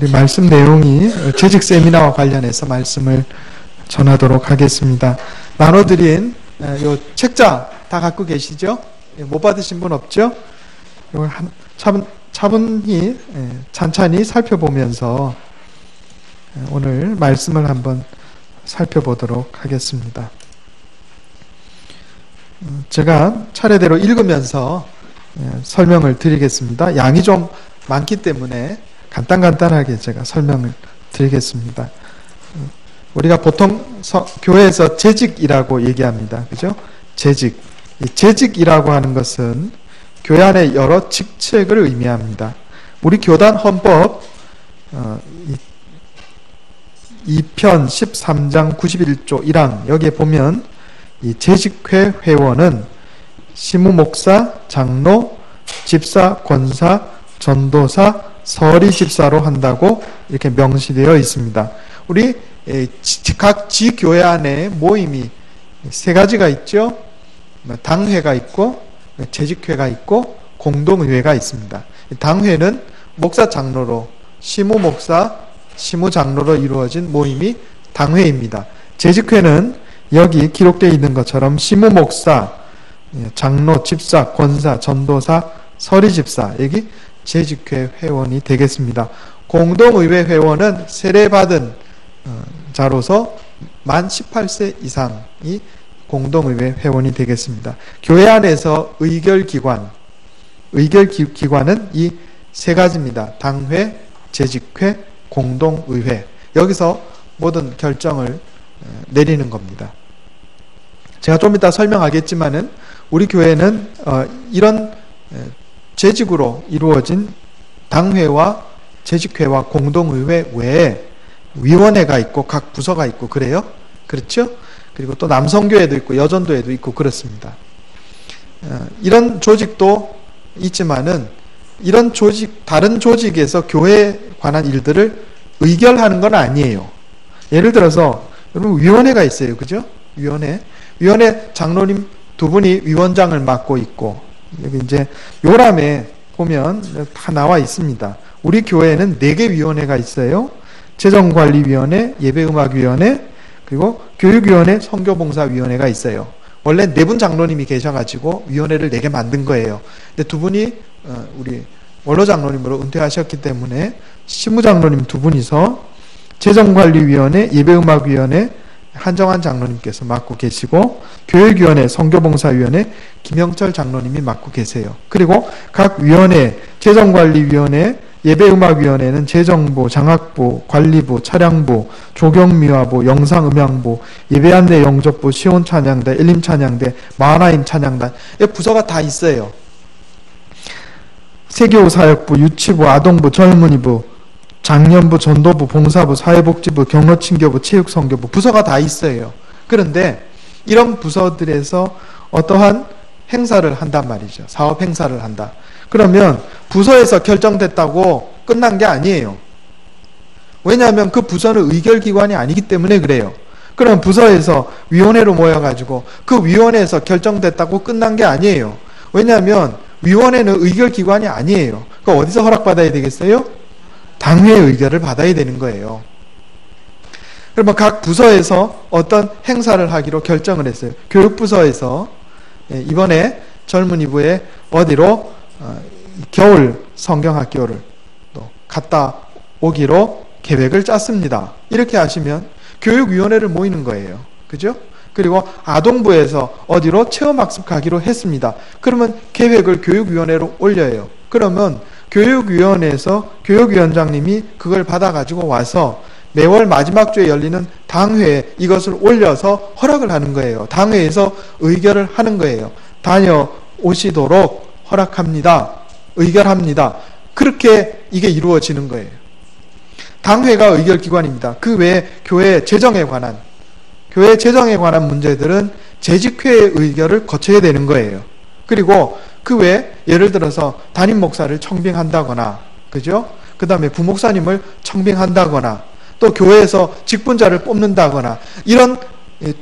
우리 말씀 내용이 재직 세미나와 관련해서 말씀을 전하도록 하겠습니다. 나눠드린 요 책자 다 갖고 계시죠? 못 받으신 분 없죠? 이걸 차분히 찬찬히 살펴보면서 오늘 말씀을 한번 살펴보도록 하겠습니다. 제가 차례대로 읽으면서 설명을 드리겠습니다. 양이 좀 많기 때문에 간단하게 제가 설명을 드리겠습니다. 우리가 보통 교회에서 재직이라고 얘기합니다. 그죠? 재직. 이 재직이라고 하는 것은 교회 안에 여러 직책을 의미합니다. 우리 교단 헌법 2편 13장 91조 1항 여기에 보면 이 재직회 회원은 시무목사, 장로, 집사, 권사, 전도사, 서리 집사로 한다고 이렇게 명시되어 있습니다. 우리 각 지교회 안에 모임이 세 가지가 있죠. 당회가 있고 재직회가 있고 공동의회가 있습니다. 당회는 목사 장로로 시무목사, 시무장로로 이루어진 모임이 당회입니다. 재직회는 여기 기록되어 있는 것처럼 시무목사, 장로, 집사, 권사, 전도사, 서리집사 여기 재직회 회원이 되겠습니다. 공동의회 회원은 세례받은 자로서 만 18세 이상이 공동의회 회원이 되겠습니다. 교회 안에서 의결기관은 이 세 가지입니다. 당회, 재직회, 공동의회. 여기서 모든 결정을 내리는 겁니다. 제가 좀 이따 설명하겠지만은 우리 교회는 이런 재직으로 이루어진 당회와 재직회와 공동의회 외에 위원회가 있고 각 부서가 있고 그래요? 그렇죠? 그리고 또 남성교회도 있고 여전도회도 있고 그렇습니다. 이런 조직도 있지만은 이런 조직, 다른 조직에서 교회에 관한 일들을 의결하는 건 아니에요. 예를 들어서 여러분 위원회가 있어요. 그죠? 위원회 장로님 두 분이 위원장을 맡고 있고 여기 이제 요람에 보면 다 나와 있습니다. 우리 교회에는 4개 위원회가 있어요. 재정관리위원회, 예배음악위원회, 그리고 교육위원회, 선교봉사위원회가 있어요. 원래 4분 장로님이 계셔가지고 위원회를 4개 만든 거예요. 근데 두 분이 우리 원로 장로님으로 은퇴하셨기 때문에 시무장로님 두 분이서 재정관리위원회, 예배음악위원회 한정환 장로님께서 맡고 계시고 교육위원회, 선교봉사위원회 김영철 장로님이 맡고 계세요. 그리고 각 위원회, 재정관리위원회, 예배음악위원회는 재정부, 장학부, 관리부, 차량부, 조경미화부, 영상음향부, 예배안내 영접부, 시온찬양대, 일림찬양대, 마하나임 찬양단 부서가 다 있어요. 세교사역부, 유치부, 아동부, 젊은이부, 장년부, 전도부, 봉사부, 사회복지부, 경로친교부, 체육선교부 부서가 다 있어요. 그런데 이런 부서들에서 어떠한 행사를 한단 말이죠. 사업 행사를 한다. 그러면 부서에서 결정됐다고 끝난 게 아니에요. 왜냐하면 그 부서는 의결기관이 아니기 때문에 그래요. 그럼 부서에서 위원회로 모여가지고 그 위원회에서 결정됐다고 끝난 게 아니에요. 왜냐하면 위원회는 의결기관이 아니에요. 그거 어디서 허락받아야 되겠어요? 당회의 의결을 받아야 되는 거예요. 그러면 각 부서에서 어떤 행사를 하기로 결정을 했어요. 교육부서에서 이번에 젊은이부에 어디로 겨울 성경학교를 또 갔다 오기로 계획을 짰습니다. 이렇게 하시면 교육위원회를 모이는 거예요. 그죠? 그리고 아동부에서 어디로 체험학습 가기로 했습니다. 그러면 계획을 교육위원회로 올려요. 그러면 교육위원회에서 교육위원장님이 그걸 받아가지고 와서 매월 마지막 주에 열리는 당회에 이것을 올려서 허락을 하는 거예요. 당회에서 의결을 하는 거예요. 다녀오시도록 허락합니다. 의결합니다. 그렇게 이게 이루어지는 거예요. 당회가 의결기관입니다. 그 외에 교회 재정에 관한 문제들은 재직회의 의결을 거쳐야 되는 거예요. 그리고 그 외에 예를 들어서 담임 목사를 청빙한다거나, 그죠? 그 다음에 부목사님을 청빙한다거나, 또 교회에서 직분자를 뽑는다거나, 이런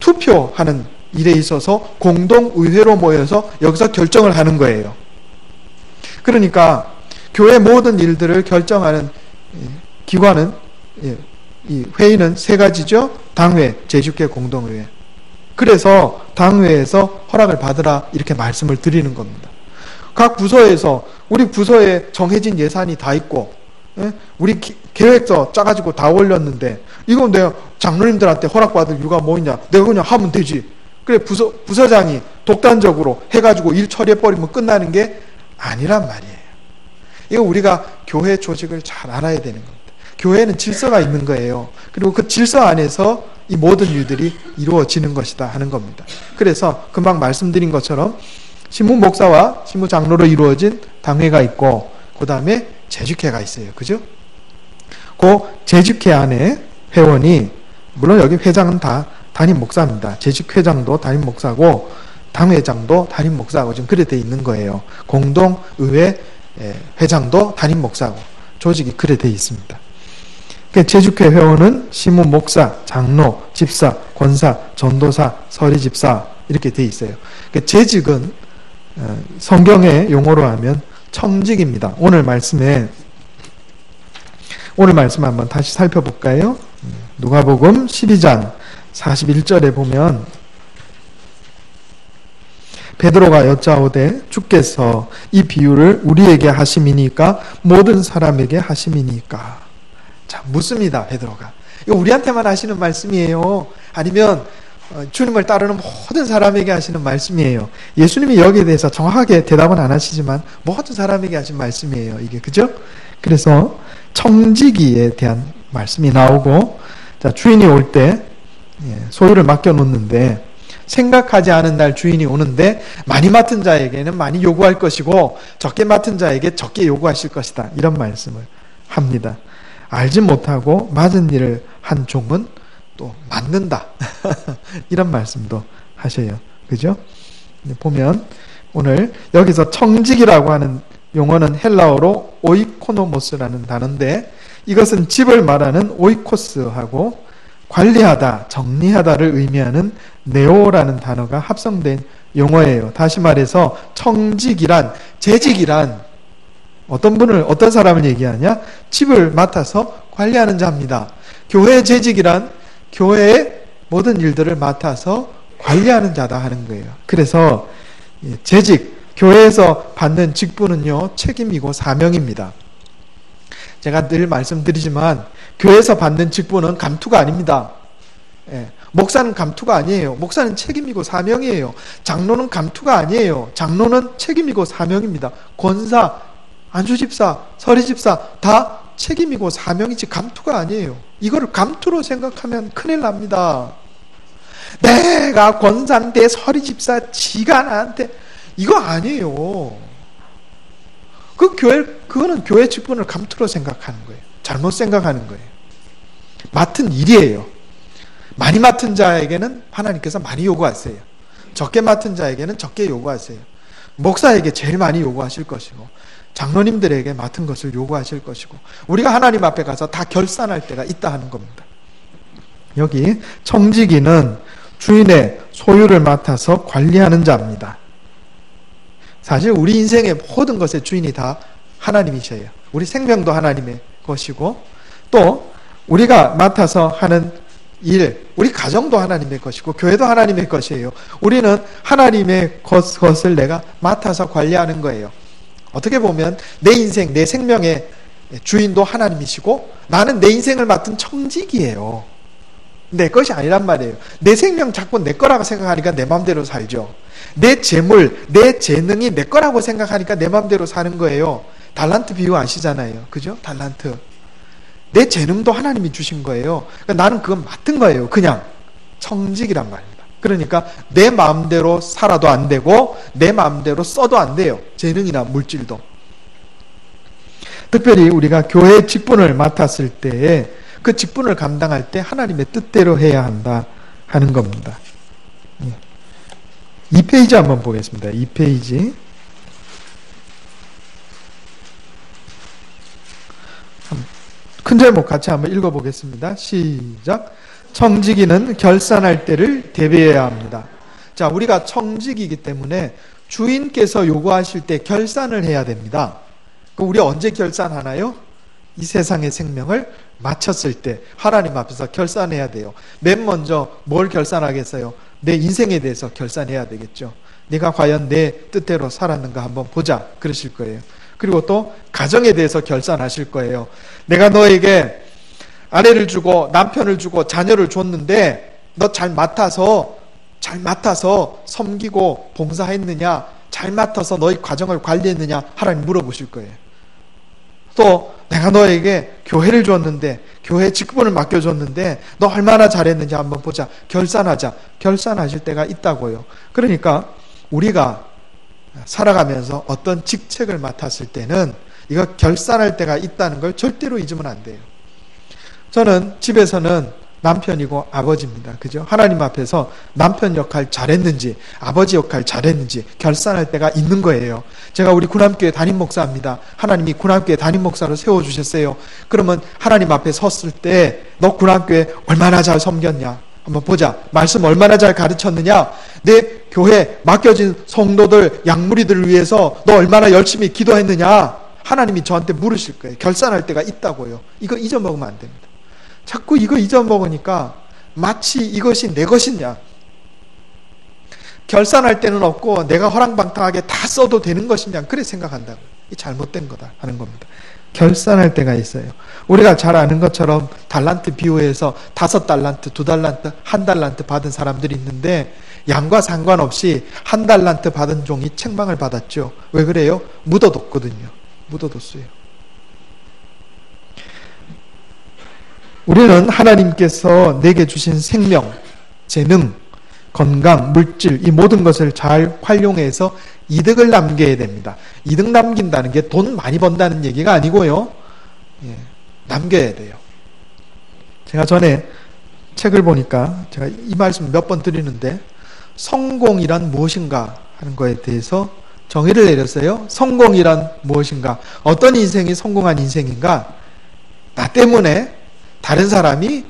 투표하는 일에 있어서 공동의회로 모여서 여기서 결정을 하는 거예요. 그러니까 교회 모든 일들을 결정하는 기관은, 이 회의는 세 가지죠. 당회, 재직회, 공동의회. 그래서 당회에서 허락을 받으라 이렇게 말씀을 드리는 겁니다. 각 부서에서 우리 부서에 정해진 예산이 다 있고, 우리 계획서 짜가지고 다 올렸는데 이거 내가 장로님들한테 허락받을 이유가 뭐냐? 내가 그냥 하면 되지. 그래 부서장이 독단적으로 해가지고 일 처리해버리면 끝나는 게 아니란 말이에요. 이거 우리가 교회 조직을 잘 알아야 되는 겁니다. 교회는 질서가 있는 거예요. 그리고 그 질서 안에서 이 모든 일들이 이루어지는 것이다 하는 겁니다. 그래서 금방 말씀드린 것처럼 신무 목사와 신무 장로로 이루어진 당회가 있고, 그 다음에 재직회가 있어요. 그죠? 그 재직회 안에 회원이, 물론 여기 회장은 다 담임 목사입니다. 재직회장도 담임 목사고 당회장도 담임 목사고 지금 그래 돼 있는 거예요. 공동의회 회장도 담임 목사고 조직이 그래 돼 있습니다. 재직회 회원은 시무 목사, 장로, 집사, 권사, 전도사, 서리집사 이렇게 돼 있어요. 재직은 성경의 용어로 하면 청직입니다. 오늘 말씀 한번 다시 살펴볼까요? 누가복음 12장 41절에 보면 베드로가 여짜오되 주께서 이 비유를 우리에게 하심이니까 모든 사람에게 하심이니까. 자, 묻습니다. 베드로가. 이거 우리한테만 하시는 말씀이에요? 아니면 주님을 따르는 모든 사람에게 하시는 말씀이에요? 예수님이 여기에 대해서 정확하게 대답은 안 하시지만 모든 사람에게 하신 말씀이에요. 이게 그죠? 그래서 청지기에 대한 말씀이 나오고, 자, 주인이 올 때 소유를 맡겨놓는데 생각하지 않은 날 주인이 오는데 많이 맡은 자에게는 많이 요구할 것이고 적게 맡은 자에게 적게 요구하실 것이다. 이런 말씀을 합니다. 알지 못하고 맞은 일을 한 종은 또 맞는다. 이런 말씀도 하셔요. 그죠? 보면 오늘 여기서 청직이라고 하는 용어는 헬라어로 오이코노모스라는 단어인데, 이것은 집을 말하는 오이코스하고 관리하다, 정리하다를 의미하는 네오라는 단어가 합성된 용어예요. 다시 말해서 청직이란, 재직이란 어떤 사람을 얘기하냐? 집을 맡아서 관리하는 자입니다. 교회 재직이란 교회의 모든 일들을 맡아서 관리하는 자다 하는 거예요. 그래서 재직, 교회에서 받는 직분은요, 책임이고 사명입니다. 제가 늘 말씀드리지만 교회에서 받는 직분은 감투가 아닙니다. 목사는 감투가 아니에요. 목사는 책임이고 사명이에요. 장로는 감투가 아니에요. 장로는 책임이고 사명입니다. 권사, 안수집사, 서리집사 다 책임이고 사명이지 감투가 아니에요. 이거를 감투로 생각하면 큰일 납니다. 내가 권사인데 서리집사 지가 나한테, 이거 아니에요. 그거는 교회 직분을 감투로 생각하는 거예요. 잘못 생각하는 거예요. 맡은 일이에요. 많이 맡은 자에게는 하나님께서 많이 요구하세요. 적게 맡은 자에게는 적게 요구하세요. 목사에게 제일 많이 요구하실 것이고, 장로님들에게 맡은 것을 요구하실 것이고, 우리가 하나님 앞에 가서 다 결산할 때가 있다 하는 겁니다. 여기 청지기는 주인의 소유를 맡아서 관리하는 자입니다. 사실 우리 인생의 모든 것의 주인이 다 하나님이셔요. 우리 생명도 하나님의 것이고, 또 우리가 맡아서 하는 일, 우리 가정도 하나님의 것이고 교회도 하나님의 것이에요. 우리는 하나님의 것을 내가 맡아서 관리하는 거예요. 어떻게 보면 내 인생, 내 생명의 주인도 하나님이시고 나는 내 인생을 맡은 청직이에요. 내 것이 아니란 말이에요. 내 생명 자꾸 내 거라고 생각하니까 내 마음대로 살죠. 내 재물, 내 재능이 내 거라고 생각하니까 내 마음대로 사는 거예요. 달란트 비유 아시잖아요. 그죠? 달란트. 내 재능도 하나님이 주신 거예요. 그러니까 나는 그건 맡은 거예요. 그냥 청직이란 말입니다. 그러니까 내 마음대로 살아도 안 되고 내 마음대로 써도 안 돼요. 재능이나 물질도. 특별히 우리가 교회 직분을 맡았을 때에 그 직분을 감당할 때 하나님의 뜻대로 해야 한다 하는 겁니다. 2페이지 한번 보겠습니다. 2페이지. 큰 제목 같이 한번 읽어보겠습니다. 시작. 청지기는 결산할 때를 대비해야 합니다. 자, 우리가 청지기이기 때문에 주인께서 요구하실 때 결산을 해야 됩니다. 그럼 우리 언제 결산하나요? 이 세상의 생명을 마쳤을 때 하나님 앞에서 결산해야 돼요. 맨 먼저 뭘 결산하겠어요? 내 인생에 대해서 결산해야 되겠죠. 네가 과연 내 뜻대로 살았는가 한번 보자 그러실 거예요. 그리고 또 가정에 대해서 결산하실 거예요. 내가 너에게 아내를 주고 남편을 주고 자녀를 줬는데 너 잘 맡아서 섬기고 봉사했느냐, 잘 맡아서 너희 가정을 관리했느냐 하나님 물어보실 거예요. 또 내가 너에게 교회를 줬는데, 교회 직분을 맡겨줬는데 너 얼마나 잘했는지 한번 보자. 결산하자. 결산하실 때가 있다고요. 그러니까 우리가 살아가면서 어떤 직책을 맡았을 때는 이거 결산할 때가 있다는 걸 절대로 잊으면 안 돼요. 저는 집에서는 남편이고 아버지입니다. 그죠? 하나님 앞에서 남편 역할 잘했는지 아버지 역할 잘했는지 결산할 때가 있는 거예요. 제가 우리 군함교회 담임 목사입니다. 하나님이 군함교회 담임 목사로 세워주셨어요. 그러면 하나님 앞에 섰을 때 너 군함교회 얼마나 잘 섬겼냐 한번 보자. 말씀 얼마나 잘 가르쳤느냐, 내 교회 맡겨진 성도들 양무리들을 위해서 너 얼마나 열심히 기도했느냐 하나님이 저한테 물으실 거예요. 결산할 때가 있다고요. 이거 잊어먹으면 안 됩니다. 자꾸 이거 잊어먹으니까 마치 이것이 내 것이냐, 결산할 때는 없고 내가 허랑방탕하게 다 써도 되는 것이냐 그래 생각한다고. 이 잘못된 거다 하는 겁니다. 결산할 때가 있어요. 우리가 잘 아는 것처럼 달란트 비유에서 5달란트, 2달란트, 1달란트 받은 사람들이 있는데 양과 상관없이 1달란트 받은 종이 책망을 받았죠. 왜 그래요? 묻어뒀거든요. 묻어뒀어요. 우리는 하나님께서 내게 주신 생명, 재능, 건강, 물질 이 모든 것을 잘 활용해서 이득을 남겨야 됩니다. 이득 남긴다는 게 돈 많이 번다는 얘기가 아니고요. 남겨야 돼요. 제가 전에 책을 보니까 제가 이 말씀 몇 번 드리는데 성공이란 무엇인가 하는 거에 대해서 정의를 내렸어요. 성공이란 무엇인가? 어떤 인생이 성공한 인생인가? 나 때문에 다른 사람이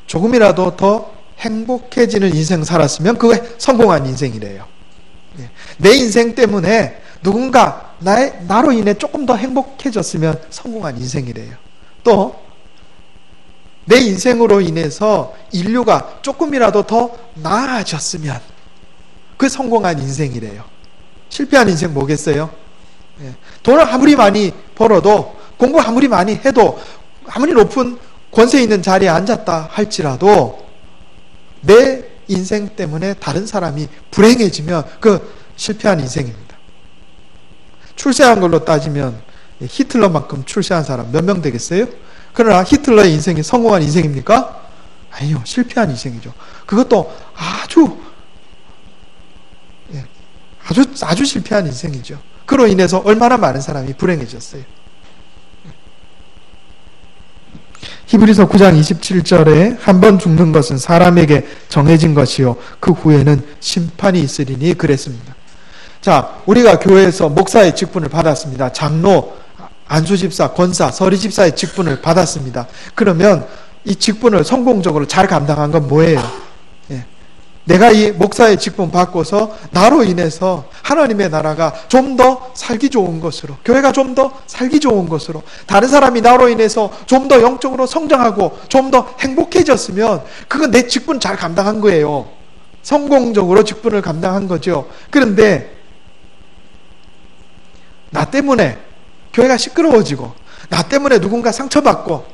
조금이라도 더 행복해지는 인생 살았으면 그게 성공한 인생이래요. 내 인생 때문에 누군가 나로 인해 조금 더 행복해졌으면 성공한 인생이래요. 또 내 인생으로 인해서 인류가 조금이라도 더 나아졌으면 그게 성공한 인생이래요. 실패한 인생 뭐겠어요? 돈을 아무리 많이 벌어도, 공부 아무리 많이 해도, 아무리 높은 권세 있는 자리에 앉았다 할지라도 내 인생 때문에 다른 사람이 불행해지면 그 실패한 인생입니다. 출세한 걸로 따지면 히틀러만큼 출세한 사람 몇 명 되겠어요? 그러나 히틀러의 인생이 성공한 인생입니까? 아니요, 실패한 인생이죠. 그것도 아주 실패한 인생이죠. 그로 인해서 얼마나 많은 사람이 불행해졌어요. 히브리서 9장 27절에 한 번 죽는 것은 사람에게 정해진 것이요 그 후에는 심판이 있으리니 그랬습니다. 자, 우리가 교회에서 목사의 직분을 받았습니다. 장로, 안수집사, 권사, 서리집사의 직분을 받았습니다. 그러면 이 직분을 성공적으로 잘 감당한 건 뭐예요? 내가 이 목사의 직분 받고서 나로 인해서 하나님의 나라가 좀 더 살기 좋은 것으로, 교회가 좀 더 살기 좋은 것으로, 다른 사람이 나로 인해서 좀 더 영적으로 성장하고 좀 더 행복해졌으면 그건 내 직분 잘 감당한 거예요. 성공적으로 직분을 감당한 거죠. 그런데 나 때문에 교회가 시끄러워지고, 나 때문에 누군가 상처받고,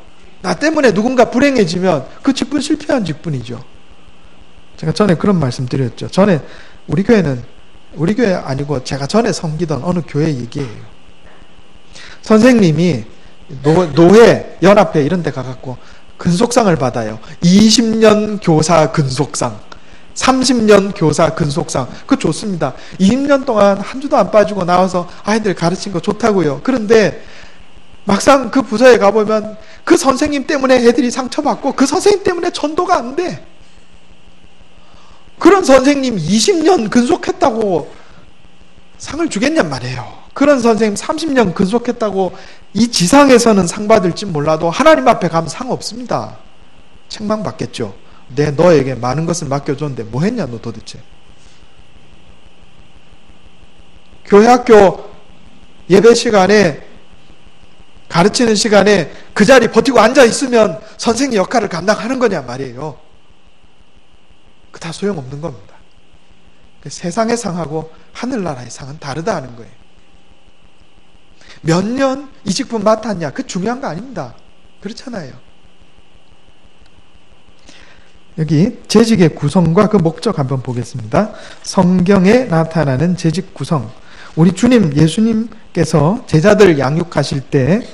나 때문에 누군가 불행해지면 그 직분 실패한 직분이죠. 제가 전에 그런 말씀 드렸죠. 전에 우리 교회 아니고 제가 전에 섬기던 어느 교회 얘기예요. 선생님이 노회, 연합회 이런 데 가갖고 근속상을 받아요. 20년 교사 근속상, 30년 교사 근속상. 그거 좋습니다. 20년 동안 한 주도 안 빠지고 나와서 아이들 가르친 거 좋다고요. 그런데 막상 그 부서에 가보면 그 선생님 때문에 애들이 상처받고 그 선생님 때문에 전도가 안 돼. 그런 선생님 20년 근속했다고 상을 주겠냔 말이에요. 그런 선생님 30년 근속했다고 이 지상에서는 상 받을지 몰라도 하나님 앞에 가면 상 없습니다. 책망 받겠죠. 너에게 많은 것을 맡겨줬는데 뭐 했냐 너 도대체. 교회 학교 예배 시간에 가르치는 시간에 그 자리 버티고 앉아 있으면 선생님 역할을 감당하는 거냐 말이에요. 그 다 소용없는 겁니다. 세상의 상하고 하늘나라의 상은 다르다 하는 거예요. 몇 년 이 직분 맡았냐, 그 중요한 거 아닙니다. 그렇잖아요. 여기 재직의 구성과 그 목적 한번 보겠습니다. 성경에 나타나는 재직 구성. 우리 주님 예수님께서 제자들을 양육하실 때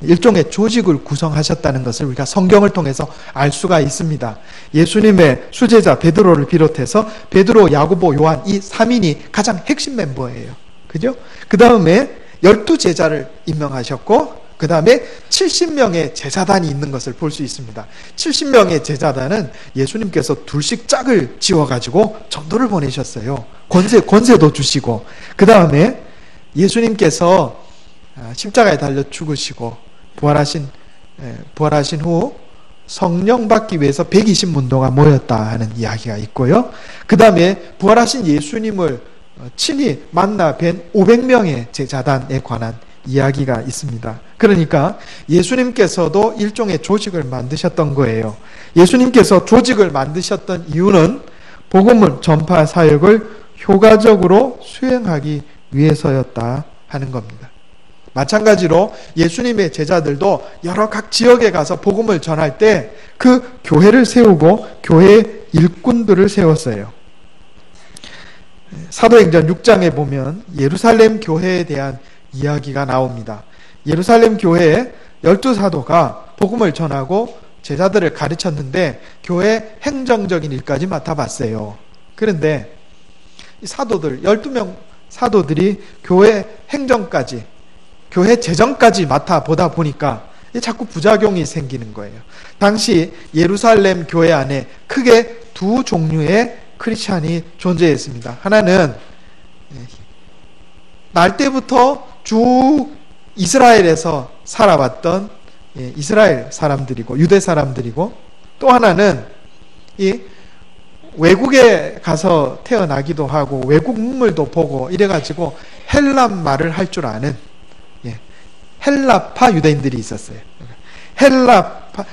일종의 조직을 구성하셨다는 것을 우리가 성경을 통해서 알 수가 있습니다. 예수님의 수제자 베드로를 비롯해서 베드로, 야고보, 요한 이 3인이 가장 핵심 멤버예요. 그죠? 그 다음에 12제자를 임명하셨고 그 다음에 70명의 제자단이 있는 것을 볼 수 있습니다. 70명의 제자단은 예수님께서 둘씩 짝을 지어가지고 전도를 보내셨어요. 권세도 주시고 그 다음에 예수님께서 십자가에 달려 죽으시고 부활하신 후 성령 받기 위해서 120문도가 모였다 하는 이야기가 있고요. 그 다음에 부활하신 예수님을 친히 만나 뵌 500명의 제자단에 관한 이야기가 있습니다. 그러니까 예수님께서도 일종의 조직을 만드셨던 거예요. 예수님께서 조직을 만드셨던 이유는 복음을 전파 사역을 효과적으로 수행하기 위해서였다 하는 겁니다. 마찬가지로 예수님의 제자들도 여러 각 지역에 가서 복음을 전할 때 그 교회를 세우고 교회의 일꾼들을 세웠어요. 사도행전 6장에 보면 예루살렘 교회에 대한 이야기가 나옵니다. 예루살렘 교회에 12사도가 복음을 전하고 제자들을 가르쳤는데 교회 행정적인 일까지 맡아봤어요. 그런데 이 사도들 12명 사도들이 교회 행정까지 교회 재정까지 맡아보다 보니까 자꾸 부작용이 생기는 거예요. 당시 예루살렘 교회 안에 크게 두 종류의 크리스찬이 존재했습니다. 하나는 날 때부터 주 이스라엘에서 살아왔던 이스라엘 사람들이고 유대 사람들이고, 또 하나는 이 외국에 가서 태어나기도 하고 외국 문물도 보고 이래가지고 헬라 말을 할 줄 아는 헬라파 유대인들이 있었어요. 헬라파,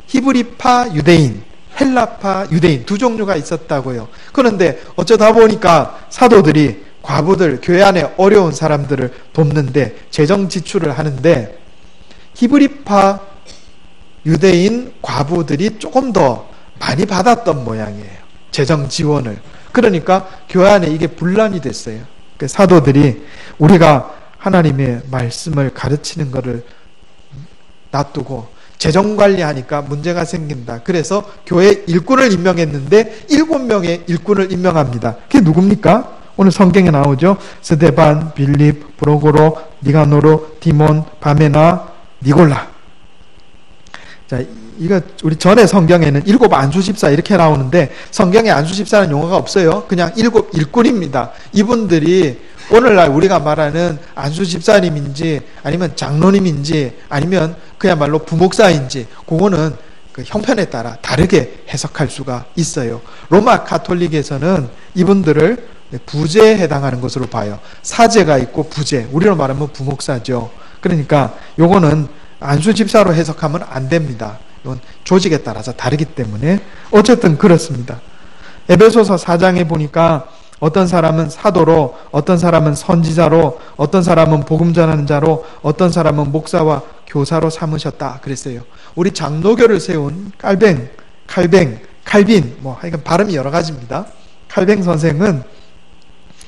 히브리파 유대인, 헬라파 유대인 두 종류가 있었다고요. 그런데 어쩌다 보니까 사도들이 과부들, 교회 안에 어려운 사람들을 돕는데 재정 지출을 하는데 히브리파 유대인 과부들이 조금 더 많이 받았던 모양이에요. 재정 지원을. 그러니까 교회 안에 이게 분란이 됐어요. 사도들이 우리가 하나님의 말씀을 가르치는 것을 놔두고 재정 관리하니까 문제가 생긴다. 그래서 교회 일꾼을 임명했는데 7명의 일꾼을 임명합니다. 그게 누굽니까? 오늘 성경에 나오죠. 스데반, 빌립, 브로고로, 니가노로, 디몬, 바메나, 니골라. 자, 이거 우리 전에 성경에는 7 안수 집사 이렇게 나오는데 성경에 안수 집사는 용어가 없어요. 그냥 7 일꾼입니다. 이분들이 오늘날 우리가 말하는 안수 집사님인지 아니면 장로님인지 아니면 그야말로 부목사인지 그거는 그 형편에 따라 다르게 해석할 수가 있어요. 로마 가톨릭에서는 이분들을 부제에 해당하는 것으로 봐요. 사제가 있고 부제, 우리로 말하면 부목사죠. 그러니까 요거는 안수 집사로 해석하면 안 됩니다. 이건 조직에 따라서 다르기 때문에 어쨌든 그렇습니다. 에베소서 4장에 보니까 어떤 사람은 사도로, 어떤 사람은 선지자로, 어떤 사람은 복음 전하는 자로, 어떤 사람은 목사와 교사로 삼으셨다 그랬어요. 우리 장로교를 세운 칼빈, 하여간 발음이 여러 가지입니다. 칼빈 선생은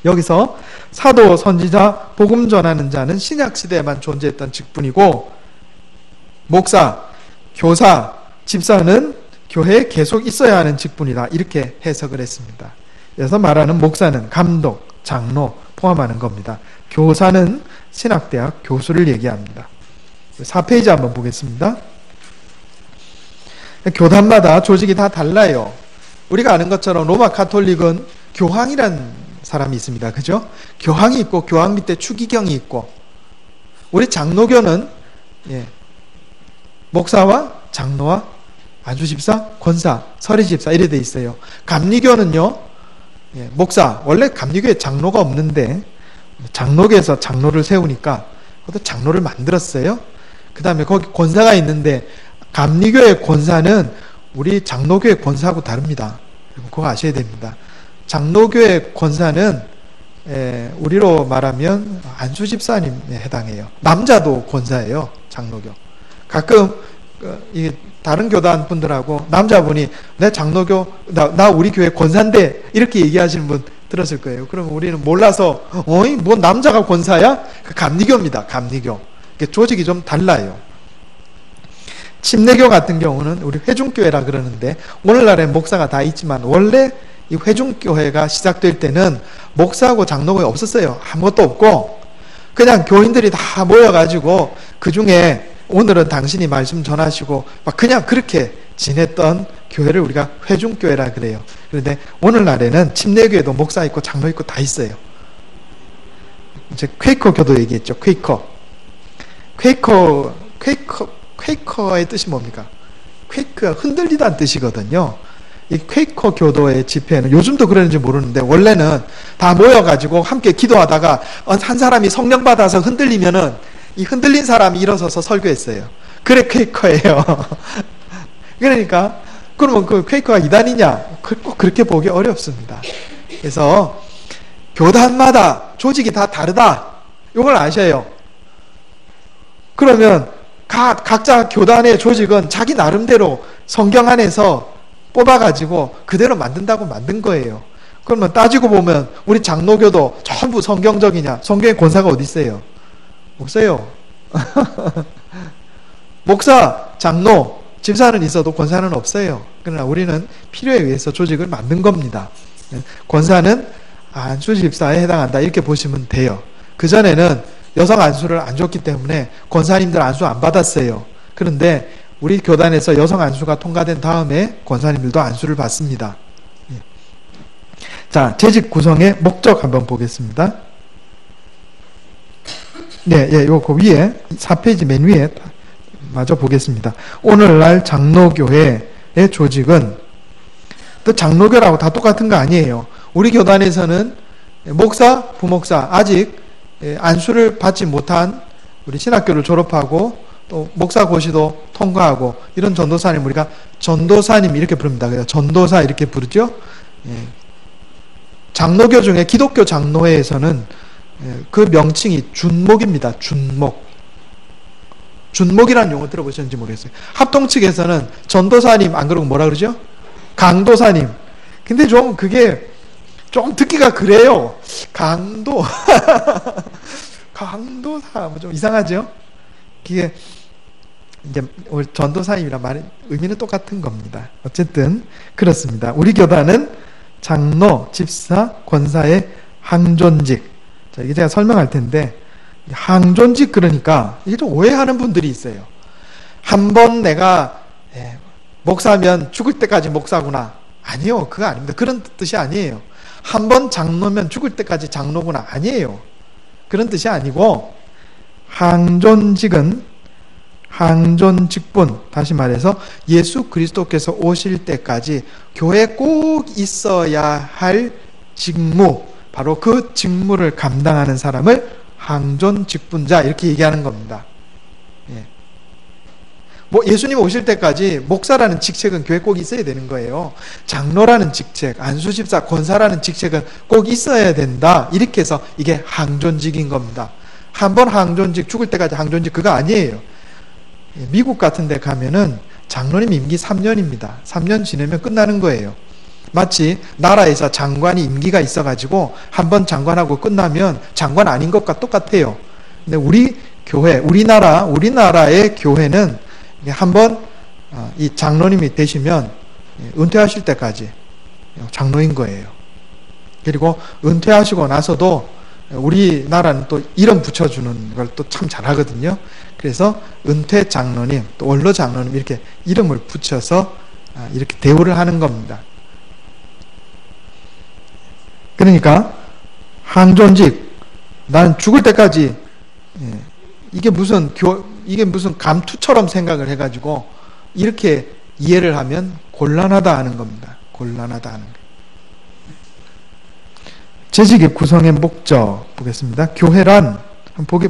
여기서 사도, 선지자, 복음 전하는 자는 신약 시대에만 존재했던 직분이고, 목사, 교사, 집사는 교회에 계속 있어야 하는 직분이다 이렇게 해석을 했습니다. 그래서 말하는 목사는 감독, 장로 포함하는 겁니다. 교사는 신학대학 교수를 얘기합니다. 4페이지 한번 보겠습니다. 교단마다 조직이 다 달라요. 우리가 아는 것처럼 로마 가톨릭은 교황이란 사람이 있습니다. 그죠? 교황이 있고 교황 밑에 추기경이 있고, 우리 장로교는 목사와 장로와 안수집사, 권사, 서리집사 이래 돼 있어요. 감리교는요, 목사, 원래 감리교에 장로가 없는데 장로교에서 장로를 세우니까 그것도 장로를 만들었어요. 그 다음에 거기 권사가 있는데 감리교의 권사는 우리 장로교의 권사하고 다릅니다. 그거 아셔야 됩니다. 장로교의 권사는 우리로 말하면 안수 집사님에 해당해요. 남자도 권사예요. 장로교. 가끔 다른 교단 분들하고 남자분이 내 장로교 나 우리 교회 권사인데 이렇게 얘기하시는 분 들었을 거예요. 그러면 우리는 몰라서 어이 뭐 남자가 권사야? 감리교입니다. 감리교. 조직이 좀 달라요. 침례교 같은 경우는 우리 회중교회라 그러는데 오늘날에 목사가 다 있지만 원래 이 회중교회가 시작될 때는 목사하고 장로가 없었어요. 아무것도 없고 그냥 교인들이 다 모여가지고 그 중에 오늘은 당신이 말씀 전하시고 막 그냥 그렇게 지냈던 교회를 우리가 회중교회라 그래요. 그런데 오늘날에는 침례교회도 목사 있고 장로 있고 다 있어요. 이제 퀘이커교도 얘기했죠. 퀘이커의 뜻이 뭡니까? 퀘이크가 흔들리다는 뜻이거든요. 이 퀘이커 교도의 집회는 요즘도 그러는지 모르는데 원래는 다 모여가지고 함께 기도하다가 한 사람이 성령 받아서 흔들리면은 이 흔들린 사람이 일어서서 설교했어요. 그래 퀘이커예요. 그러니까 그러면 그 퀘이커가 이단이냐? 꼭 그렇게 보기 어렵습니다. 그래서 교단마다 조직이 다 다르다. 이걸 아셔요. 그러면 각자 교단의 조직은 자기 나름대로 성경 안에서 뽑아가지고 그대로 만든다고 만든 거예요. 그러면 따지고 보면 우리 장로교도 전부 성경적이냐? 성경의 권사가 어디 있어요? 없어요. 목사, 장로, 집사는 있어도 권사는 없어요. 그러나 우리는 필요에 의해서 조직을 만든 겁니다. 권사는 안수 집사에 해당한다 이렇게 보시면 돼요. 그전에는 여성 안수를 안 줬기 때문에 권사님들 안수 안 받았어요. 그런데 우리 교단에서 여성 안수가 통과된 다음에 권사님들도 안수를 받습니다. 자, 재직 구성의 목적 한번 보겠습니다. 그 위에 4페이지 맨 위에 마저 보겠습니다. 오늘날 장로교회의 조직은 또 장로교라고 다 똑같은 거 아니에요. 우리 교단에서는 목사, 부목사 아직 안수를 받지 못한 우리 신학교를 졸업하고 또 목사 고시도 통과하고 이런 전도사님 우리가 전도사님 이렇게 부릅니다. 그래서 전도사 이렇게 부르죠. 장로교 중에 기독교 장로회에서는 그 명칭이 준목입니다. 준목이라는 용어 들어보셨는지 모르겠어요. 합동 측에서는 전도사님 안 그러고 뭐라 그러죠? 강도사님. 근데 좀 그게 좀 듣기가 그래요. 강도사 뭐 좀 이상하죠? 그게 이제 우리 전도사님이란 말이 의미는 똑같은 겁니다. 어쨌든 그렇습니다. 우리 교단은 장로, 집사, 권사의 항존직. 자, 이게 제가 설명할 텐데 항존직 그러니까 이게 좀 오해하는 분들이 있어요. 한 번 내가 목사면 죽을 때까지 목사구나. 아니요, 그거 아닙니다. 그런 뜻이 아니에요. 한 번 장로면 죽을 때까지 장로구나. 아니에요. 그런 뜻이 아니고 항존직은 항존직분, 다시 말해서 예수 그리스도께서 오실 때까지 교회에 꼭 있어야 할 직무, 바로 그 직무를 감당하는 사람을 항존직분자 이렇게 얘기하는 겁니다. 뭐 예수님 오실 때까지 목사라는 직책은 교회에 꼭 있어야 되는 거예요. 장로라는 직책, 안수집사, 권사라는 직책은 꼭 있어야 된다. 이렇게 해서 이게 항존직인 겁니다. 한 번 항존직, 죽을 때까지 항존직 그거 아니에요. 미국 같은 데 가면은 장로님 임기 3년입니다. 3년 지내면 끝나는 거예요. 마치 나라에서 장관이 임기가 있어가지고 한 번 장관하고 끝나면 장관 아닌 것과 똑같아요. 근데 우리 교회, 우리나라의 교회는 한번 이 장로님이 되시면 은퇴하실 때까지 장로인 거예요. 그리고 은퇴하시고 나서도 우리나라는 또 이름 붙여주는 걸 또 참 잘하거든요. 그래서 은퇴 장로님, 또 원로 장로님 이렇게 이름을 붙여서 이렇게 대우를 하는 겁니다. 그러니까 항존직, 난 죽을 때까지 이게 무슨 감투처럼 생각을 해가지고 이렇게 이해를 하면 곤란하다 하는 겁니다. 곤란하다 하는 거. 재직의 구성의 목적 보겠습니다. 교회란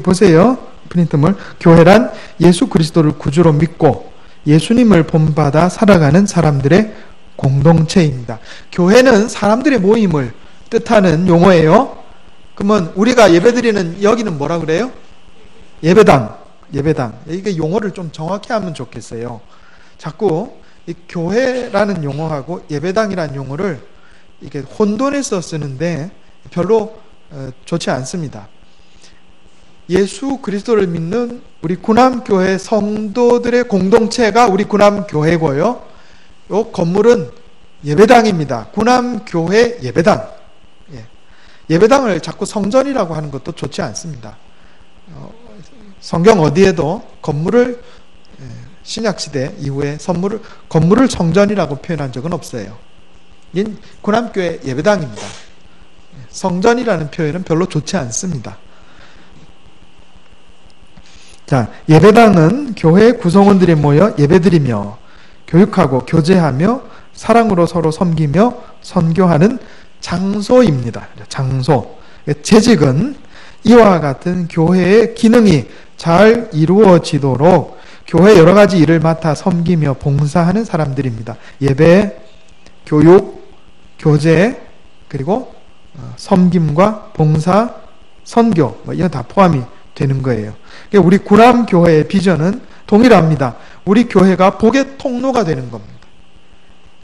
보세요. 프린트물. 교회란 예수 그리스도를 구주로 믿고 예수님을 본받아 살아가는 사람들의 공동체입니다. 교회는 사람들의 모임을 뜻하는 용어예요. 그러면 우리가 예배드리는 여기는 뭐라 그래요? 예배당. 이게 용어를 좀 정확히 하면 좋겠어요. 자꾸 이 교회라는 용어하고 예배당이라는 용어를 이게 혼돈해서 쓰는데 별로 좋지 않습니다. 예수 그리스도를 믿는 우리 구남교회 성도들의 공동체가 우리 구남교회고요. 이 건물은 예배당입니다. 구남교회 예배당. 예배당을 자꾸 성전이라고 하는 것도 좋지 않습니다. 성경 어디에도 건물을 신약시대 이후에 건물을 성전이라고 표현한 적은 없어요. 이는 구남교회 예배당입니다. 성전이라는 표현은 별로 좋지 않습니다. 자, 예배당은 교회 구성원들이 모여 예배드리며 교육하고 교제하며 사랑으로 서로 섬기며 선교하는 장소입니다. 장소. 재직은 이와 같은 교회의 기능이 잘 이루어지도록 교회 여러 가지 일을 맡아 섬기며 봉사하는 사람들입니다. 예배, 교육, 교제, 그리고 섬김과 봉사, 선교, 이거 다 포함이 되는 거예요. 우리 구남교회의 비전은 동일합니다. 우리 교회가 복의 통로가 되는 겁니다.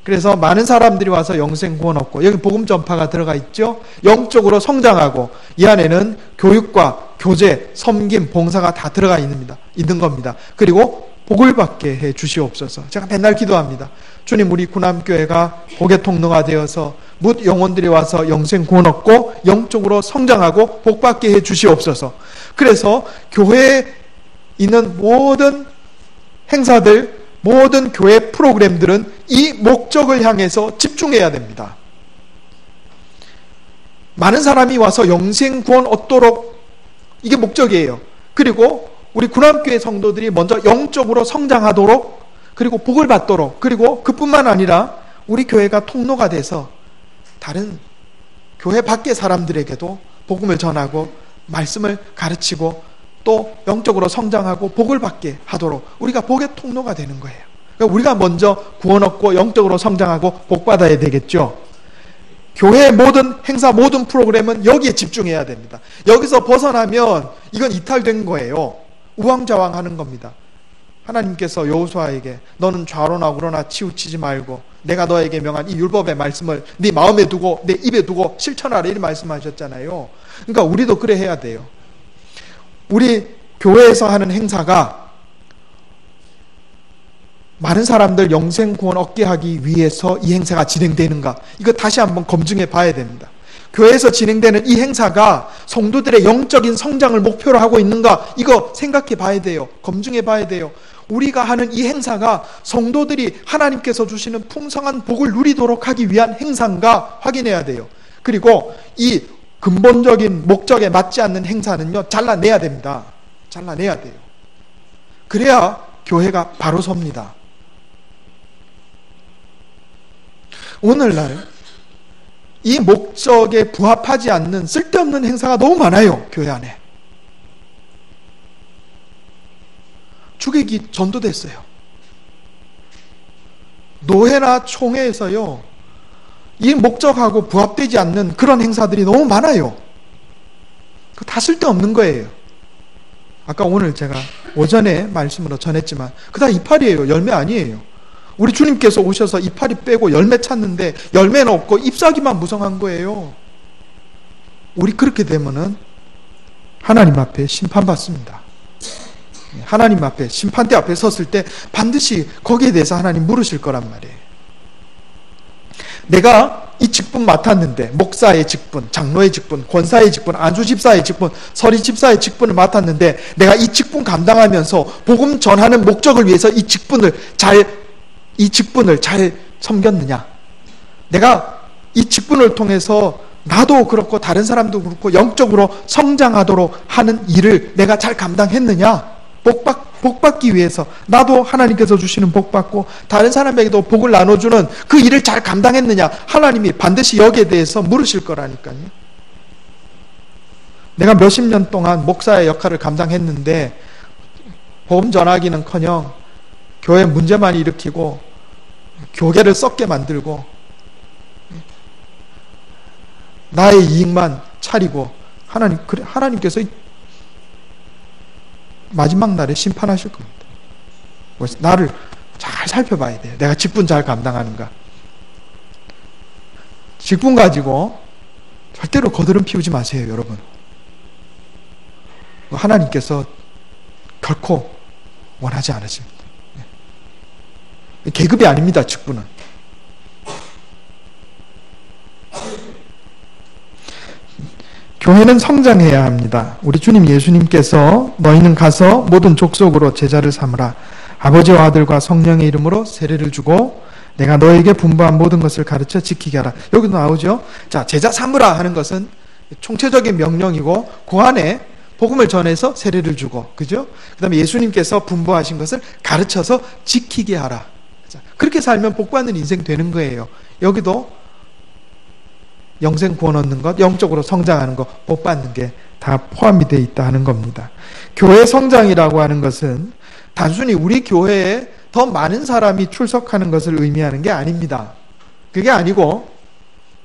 그래서 많은 사람들이 와서 영생 구원 얻고, 여기 복음 전파가 들어가 있죠. 영적으로 성장하고, 이 안에는 교육과 교제, 섬김, 봉사가 다 들어가 있는 겁니다. 그리고 복을 받게 해 주시옵소서. 제가 맨날 기도합니다. 주님, 우리 구남교회가 복의 통로가 되어서 뭇 영혼들이 와서 영생 구원 얻고 영적으로 성장하고 복 받게 해 주시옵소서. 그래서 교회에 있는 모든 행사들, 모든 교회 프로그램들은 이 목적을 향해서 집중해야 됩니다. 많은 사람이 와서 영생 구원 얻도록, 이게 목적이에요. 그리고 우리 구남교회 성도들이 먼저 영적으로 성장하도록, 그리고 복을 받도록, 그리고 그뿐만 아니라 우리 교회가 통로가 돼서 다른 교회 밖의 사람들에게도 복음을 전하고 말씀을 가르치고 또 영적으로 성장하고 복을 받게 하도록 우리가 복의 통로가 되는 거예요. 그러니까 우리가 먼저 구원 얻고 영적으로 성장하고 복 받아야 되겠죠. 교회의 모든 행사, 모든 프로그램은 여기에 집중해야 됩니다. 여기서 벗어나면 이건 이탈된 거예요. 우왕좌왕하는 겁니다. 하나님께서 여호수아에게 너는 좌로나 우로나 치우치지 말고 내가 너에게 명한 이 율법의 말씀을 네 마음에 두고 내 입에 두고 실천하라, 이렇게 말씀하셨잖아요. 그러니까 우리도 그래 해야 돼요. 우리 교회에서 하는 행사가 많은 사람들 영생 구원 얻게 하기 위해서 이 행사가 진행되는가, 이거 다시 한번 검증해 봐야 됩니다. 교회에서 진행되는 이 행사가 성도들의 영적인 성장을 목표로 하고 있는가, 이거 생각해 봐야 돼요. 검증해 봐야 돼요. 우리가 하는 이 행사가 성도들이 하나님께서 주시는 풍성한 복을 누리도록 하기 위한 행사인가 확인해야 돼요. 그리고 이 근본적인 목적에 맞지 않는 행사는요, 잘라내야 됩니다. 잘라내야 돼요. 그래야 교회가 바로 섭니다. 오늘날 이 목적에 부합하지 않는 쓸데없는 행사가 너무 많아요. 교회 안에. 주객이 전도됐어요. 노회나 총회에서요, 이 목적하고 부합되지 않는 그런 행사들이 너무 많아요. 그거 다 쓸데없는 거예요. 아까 오늘 제가 오전에 말씀으로 전했지만 그거 다 이파리예요. 열매 아니에요. 우리 주님께서 오셔서 이파리 빼고 열매 찾는데 열매는 없고 잎사귀만 무성한 거예요. 우리 그렇게 되면은 하나님 앞에 심판받습니다. 하나님 앞에, 심판대 앞에 섰을 때 반드시 거기에 대해서 하나님 물으실 거란 말이에요. 내가 이 직분 맡았는데, 목사의 직분, 장로의 직분, 권사의 직분, 안수집사의 직분, 서리집사의 직분을 맡았는데 내가 이 직분 감당하면서 복음 전하는 목적을 위해서 이 직분을 잘 섬겼느냐, 내가 이 직분을 통해서 나도 그렇고 다른 사람도 그렇고 영적으로 성장하도록 하는 일을 내가 잘 감당했느냐, 복 받기 위해서 나도 하나님께서 주시는 복 받고 다른 사람에게도 복을 나눠주는 그 일을 잘 감당했느냐, 하나님이 반드시 여기에 대해서 물으실 거라니까요. 내가 몇십 년 동안 목사의 역할을 감당했는데 복음 전하기는커녕 교회 문제만 일으키고 교계를 썩게 만들고 나의 이익만 차리고 하나님께서 마지막 날에 심판하실 겁니다. 나를 잘 살펴봐야 돼요. 내가 직분 잘 감당하는가. 직분 가지고 절대로 거드름 피우지 마세요, 여러분. 하나님께서 결코 원하지 않으십니다. 계급이 아닙니다, 직분은. 교회는 성장해야 합니다. 우리 주님 예수님께서 너희는 가서 모든 족속으로 제자를 삼으라. 아버지와 아들과 성령의 이름으로 세례를 주고 내가 너에게 분부한 모든 것을 가르쳐 지키게 하라. 여기도 나오죠. 자, 제자 삼으라 하는 것은 총체적인 명령이고 그 안에 복음을 전해서 세례를 주고, 그죠? 그 다음에 예수님께서 분부하신 것을 가르쳐서 지키게 하라. 자, 그렇게 살면 복받는 인생 되는 거예요. 여기도 영생 구원 얻는 것, 영적으로 성장하는 것, 복받는 게 다 포함이 되어 있다 하는 겁니다. 교회 성장이라고 하는 것은 단순히 우리 교회에 더 많은 사람이 출석하는 것을 의미하는 게 아닙니다. 그게 아니고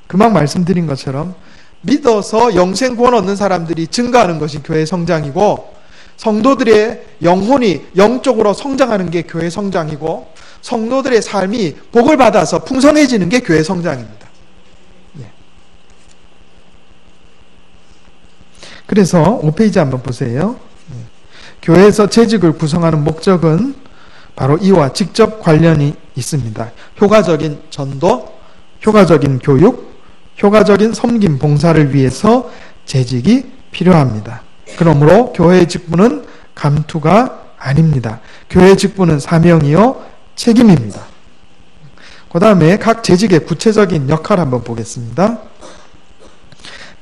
금방 말씀드린 것처럼 믿어서 영생 구원 얻는 사람들이 증가하는 것이 교회 성장이고, 성도들의 영혼이 영적으로 성장하는 게 교회 성장이고, 성도들의 삶이 복을 받아서 풍성해지는 게 교회 성장입니다. 그래서 5페이지 한번 보세요. 교회에서 재직을 구성하는 목적은 바로 이와 직접 관련이 있습니다. 효과적인 전도, 효과적인 교육, 효과적인 섬김 봉사를 위해서 재직이 필요합니다. 그러므로 교회의 직분은 감투가 아닙니다. 교회의 직분은 사명이요 책임입니다. 그 다음에 각 재직의 구체적인 역할 한번 보겠습니다.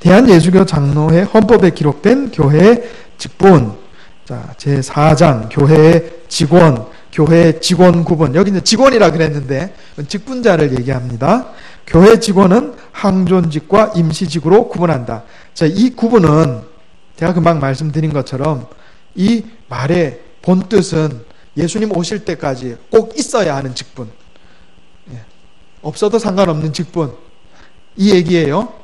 대한예수교 장로회 헌법에 기록된 교회의 직분, 자, 제4장 교회의 직원, 교회의 직원 구분. 여기는 직원이라 그랬는데 직분자를 얘기합니다. 교회 직원은 항존직과 임시직으로 구분한다. 자, 이 구분은 제가 금방 말씀드린 것처럼 이 말의 본뜻은 예수님 오실 때까지 꼭 있어야 하는 직분, 없어도 상관없는 직분, 이 얘기예요.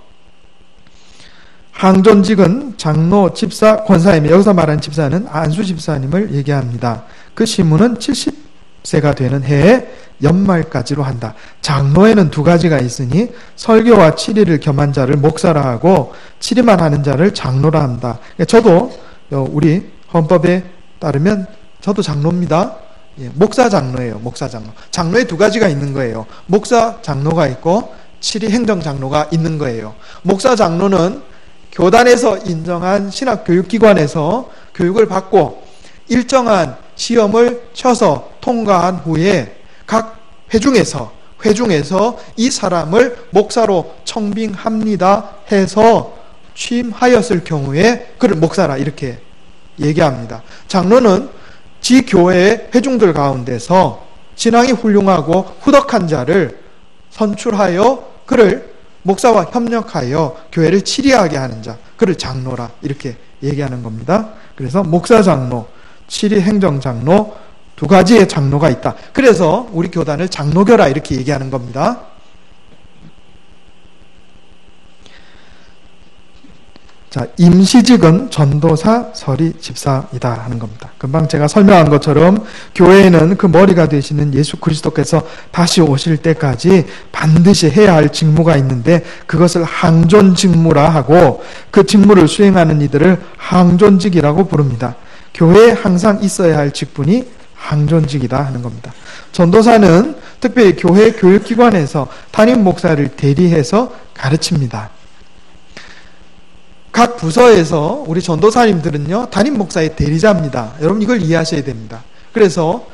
항존직은 장로, 집사, 권사이며 여기서 말하는 집사는 안수 집사님을 얘기합니다. 그 시무는 70세가 되는 해에 연말까지로 한다. 장로에는 두 가지가 있으니 설교와 치리를 겸한 자를 목사라 하고 치리만 하는 자를 장로라 한다. 저도 우리 헌법에 따르면 저도 장로입니다. 목사 장로예요. 목사 장로. 장로에 두 가지가 있는 거예요. 목사 장로가 있고 치리 행정 장로가 있는 거예요. 목사 장로는 교단에서 인정한 신학교육기관에서 교육을 받고 일정한 시험을 쳐서 통과한 후에 각 회중에서 이 사람을 목사로 청빙합니다 해서 취임하였을 경우에 그를 목사라 이렇게 얘기합니다. 장로는 지 교회의 회중들 가운데서 신앙이 훌륭하고 후덕한 자를 선출하여 그를 목사와 협력하여 교회를 치리하게 하는 자, 그를 장로라 이렇게 얘기하는 겁니다. 그래서 목사 장로, 치리 행정 장로 두 가지의 장로가 있다. 그래서 우리 교단을 장로교라 이렇게 얘기하는 겁니다. 자, 임시직은 전도사, 서리, 집사이다 하는 겁니다. 금방 제가 설명한 것처럼 교회에는 그 머리가 되시는 예수 그리스도께서 다시 오실 때까지 반드시 해야 할 직무가 있는데 그것을 항존 직무라 하고 그 직무를 수행하는 이들을 항존직이라고 부릅니다. 교회에 항상 있어야 할 직분이 항존직이다 하는 겁니다. 전도사는 특별히 교회 교육기관에서 담임 목사를 대리해서 가르칩니다. 각 부서에서 우리 전도사님들은요 담임 목사의 대리자입니다. 여러분 이걸 이해하셔야 됩니다. 그래서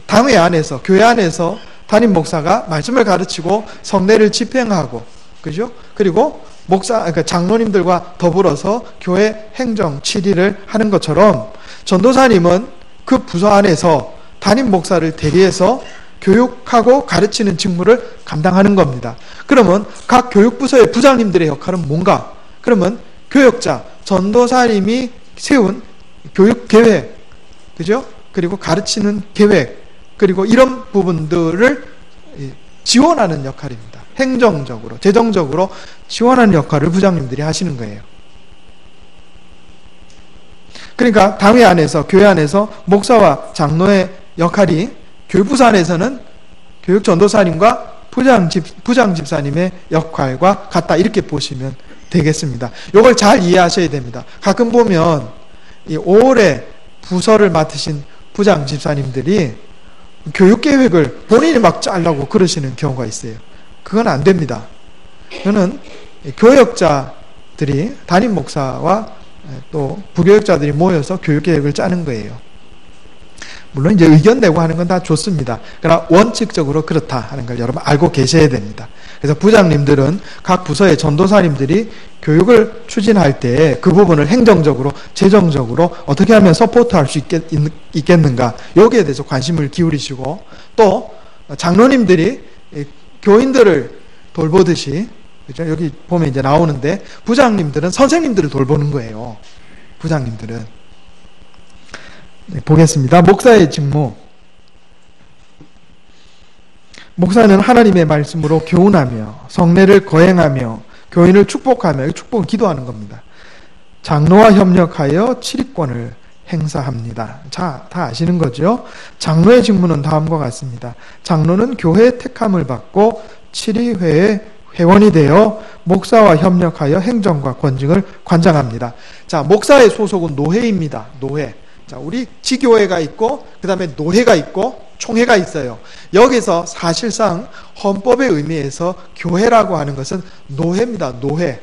당회 안에서 교회 안에서 담임 목사가 말씀을 가르치고 성례를 집행하고, 그죠? 그리고 그러니까 장로님들과 더불어서 교회 행정 치리를 하는 것처럼 전도사님은 그 부서 안에서 담임 목사를 대리해서 교육하고 가르치는 직무를 감당하는 겁니다. 그러면 각 교육부서의 부장님들의 역할은 뭔가? 그러면 교역자, 전도사님이 세운 교육 계획, 그죠? 그리고 가르치는 계획, 그리고 이런 부분들을 지원하는 역할입니다. 행정적으로, 재정적으로 지원하는 역할을 부장님들이 하시는 거예요. 그러니까 당회 안에서, 교회 안에서 목사와 장로의 역할이 교육부서 안에서는 교육 전도사님과 부장 집사님의 역할과 같다, 이렇게 보시면 되겠습니다. 이걸 잘 이해하셔야 됩니다. 가끔 보면 이 오래 부서를 맡으신 부장 집사님들이 교육 계획을 본인이 막 짜려고 그러시는 경우가 있어요. 그건 안 됩니다. 그거는 교역자들이, 담임 목사와 또 부교역자들이 모여서 교육 계획을 짜는 거예요. 물론 이제 의견 내고 하는 건 다 좋습니다. 그러나 원칙적으로 그렇다 하는 걸 여러분 알고 계셔야 됩니다. 그래서 부장님들은 각 부서의 전도사님들이 교육을 추진할 때 그 부분을 행정적으로, 재정적으로 어떻게 하면 서포트할 수 있겠는가, 여기에 대해서 관심을 기울이시고, 또 장로님들이 교인들을 돌보듯이, 그죠? 여기 보면 이제 나오는데, 부장님들은 선생님들을 돌보는 거예요. 부장님들은. 네, 보겠습니다. 목사의 직무. 목사는 하나님의 말씀으로 교훈하며 성례를 거행하며 교인을 축복하며, 축복은 기도하는 겁니다. 장로와 협력하여 치리권을 행사합니다. 자, 다 아시는 거죠? 장로의 직무는 다음과 같습니다. 장로는 교회의 택함을 받고 치리회의 회원이 되어 목사와 협력하여 행정과 권직을 관장합니다. 자, 목사의 소속은 노회입니다. 노회. 자, 우리 지교회가 있고, 그 다음에 노회가 있고, 총회가 있어요. 여기서 사실상 헌법의 의미에서 교회라고 하는 것은 노회입니다. 노회.